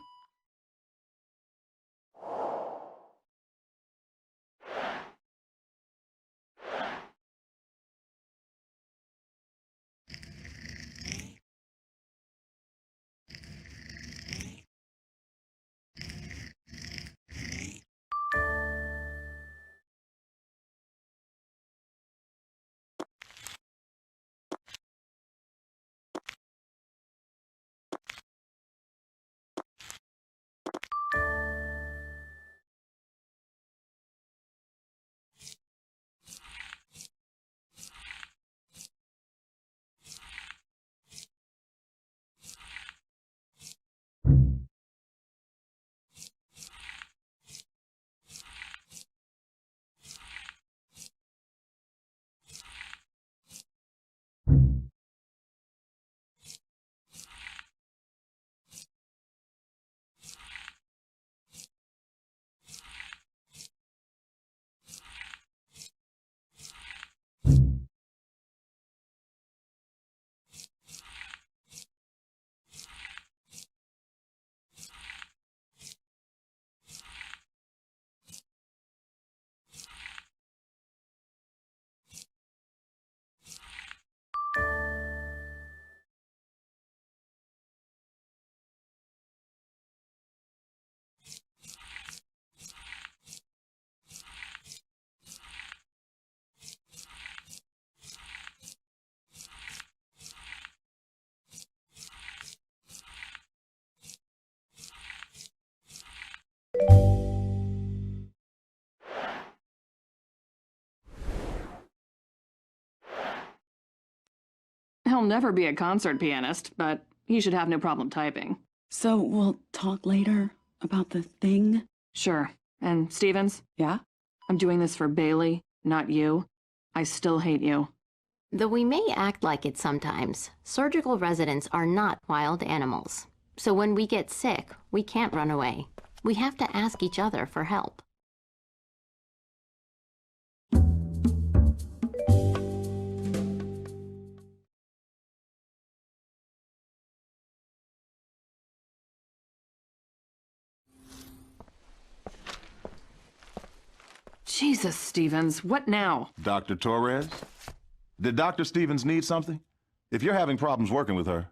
He'll never be a concert pianist, but he should have no problem typing. So we'll talk later about the thing? Sure. And Stevens? Yeah? I'm doing this for Bailey, not you. I still hate you. Though we may act like it sometimes, surgical residents are not wild animals. So when we get sick, we can't run away. We have to ask each other for help. Jesus, Stevens, what now? Dr. Torres? Did Dr. Stevens need something? If you're having problems working with her,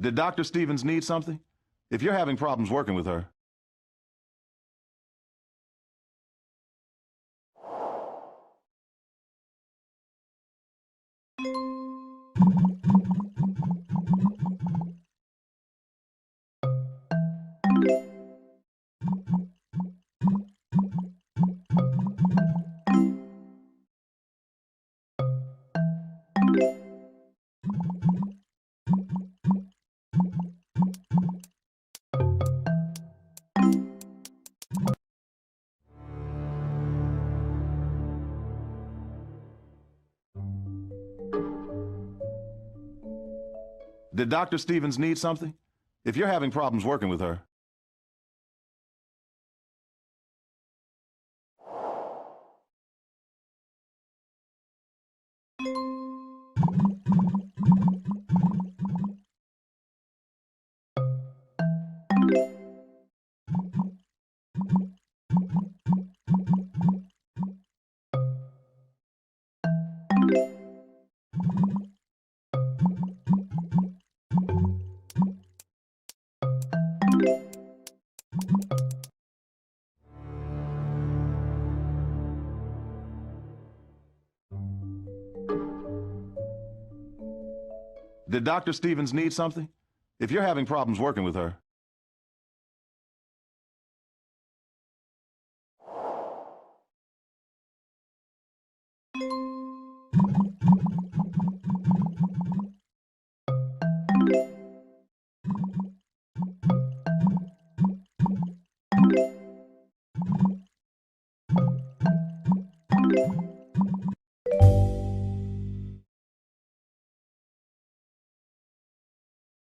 Did Dr. Stevens need something? If you're having problems working with her... Did Dr. Stevens need something? If you're having problems working with her... Did Dr. Stevens need something? If you're having problems working with her...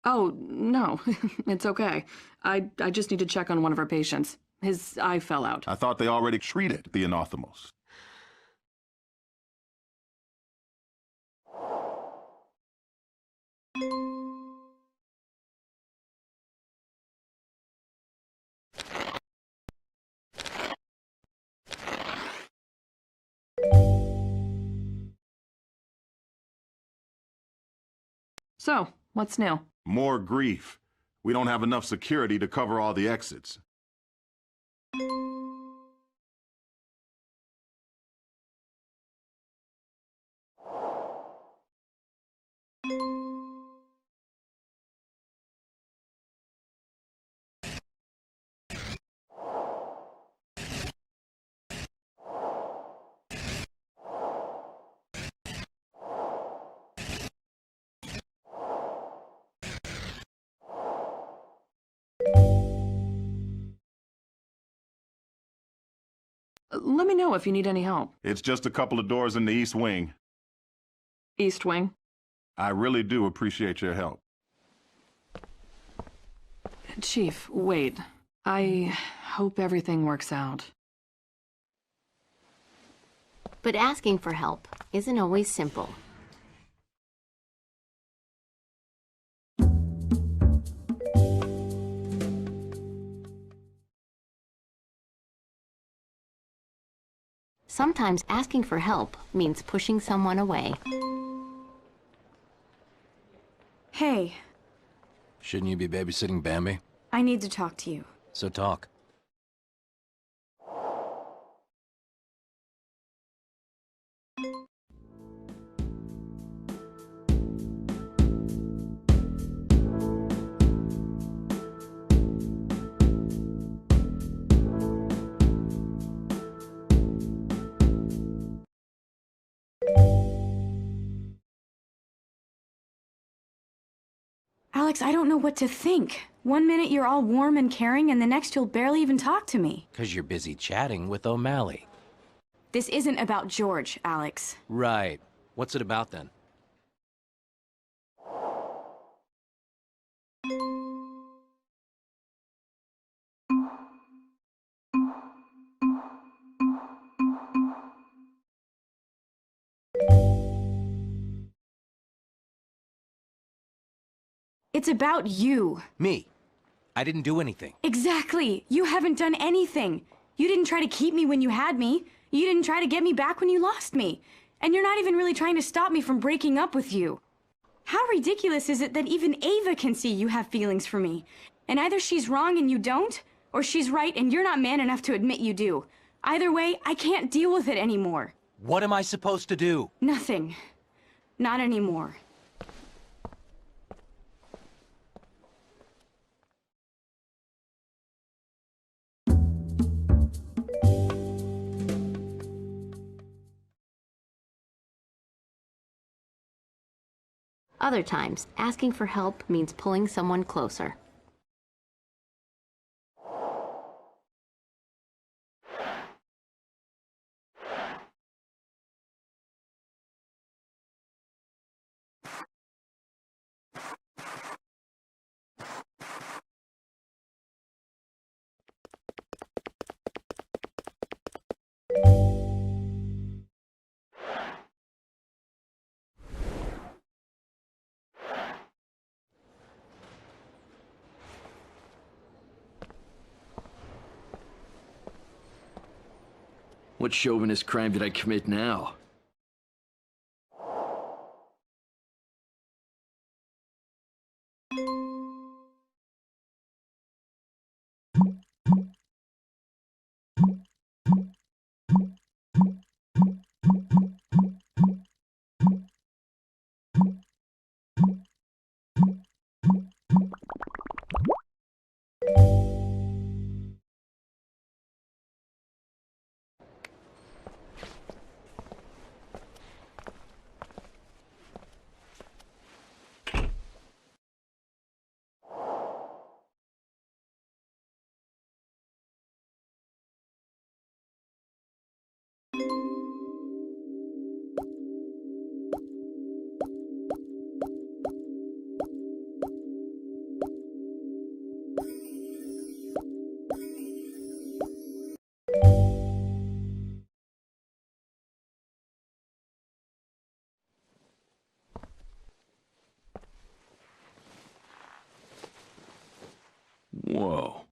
Oh, no. It's okay. I just need to check on one of our patients. His eye fell out. I thought they already treated the anorthomos. So, what's new? More grief. We don't have enough security to cover all the exits. Let me know if you need any help. It's just a couple of doors in the East Wing. East Wing? I really do appreciate your help. Chief, wait. I hope everything works out. But asking for help isn't always simple. Sometimes asking for help means pushing someone away. Hey, Shouldn't you be babysitting Bambi? I need to talk to you. So talk. Alex, I don't know what to think. One minute you're all warm and caring, and the next you'll barely even talk to me. 'Cause you're busy chatting with O'Malley. This isn't about George, Alex. Right. What's it about then? It's about you. Me. I didn't do anything. Exactly. You haven't done anything. You didn't try to keep me when you had me. You didn't try to get me back when you lost me. And you're not even really trying to stop me from breaking up with you. How ridiculous is it that even Ava can see you have feelings for me? And either she's wrong and you don't, or she's right and you're not man enough to admit you do. Either way, I can't deal with it anymore. What am I supposed to do? Nothing. Not anymore. Other times, asking for help means pulling someone closer. What chauvinist crime did I commit now? Whoa.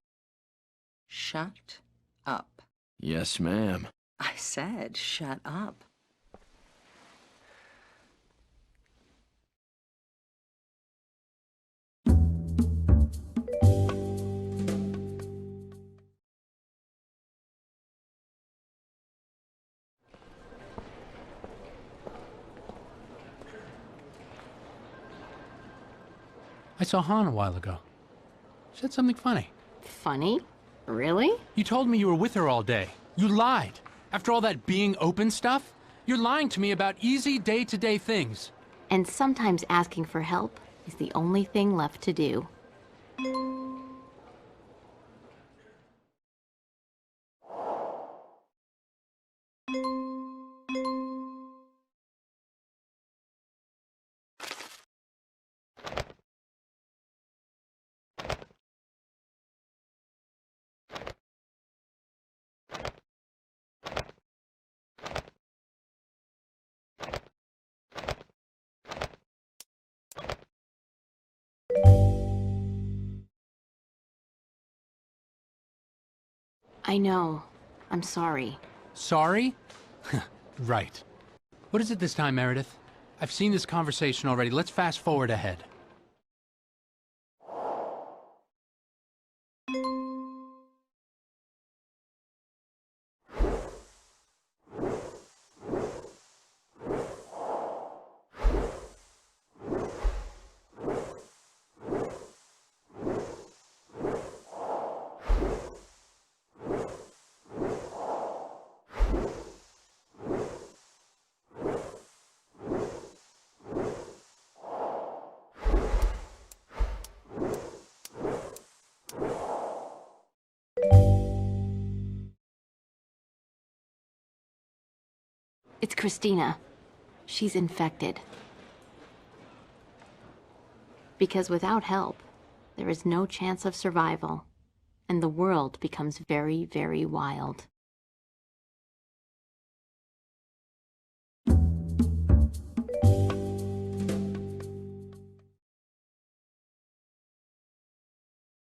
Shut up. Yes, ma'am. I said shut up. I saw Han a while ago. She said something funny. Funny? Really? You told me you were with her all day. You lied. After all that being open stuff, you're lying to me about easy day-to-day things. And sometimes asking for help is the only thing left to do. I know. I'm sorry. Sorry? Right. What is it this time, Meredith? I've seen this conversation already. Let's fast forward ahead. It's Cristina. She's infected. Because without help, there is no chance of survival, and the world becomes very, very wild.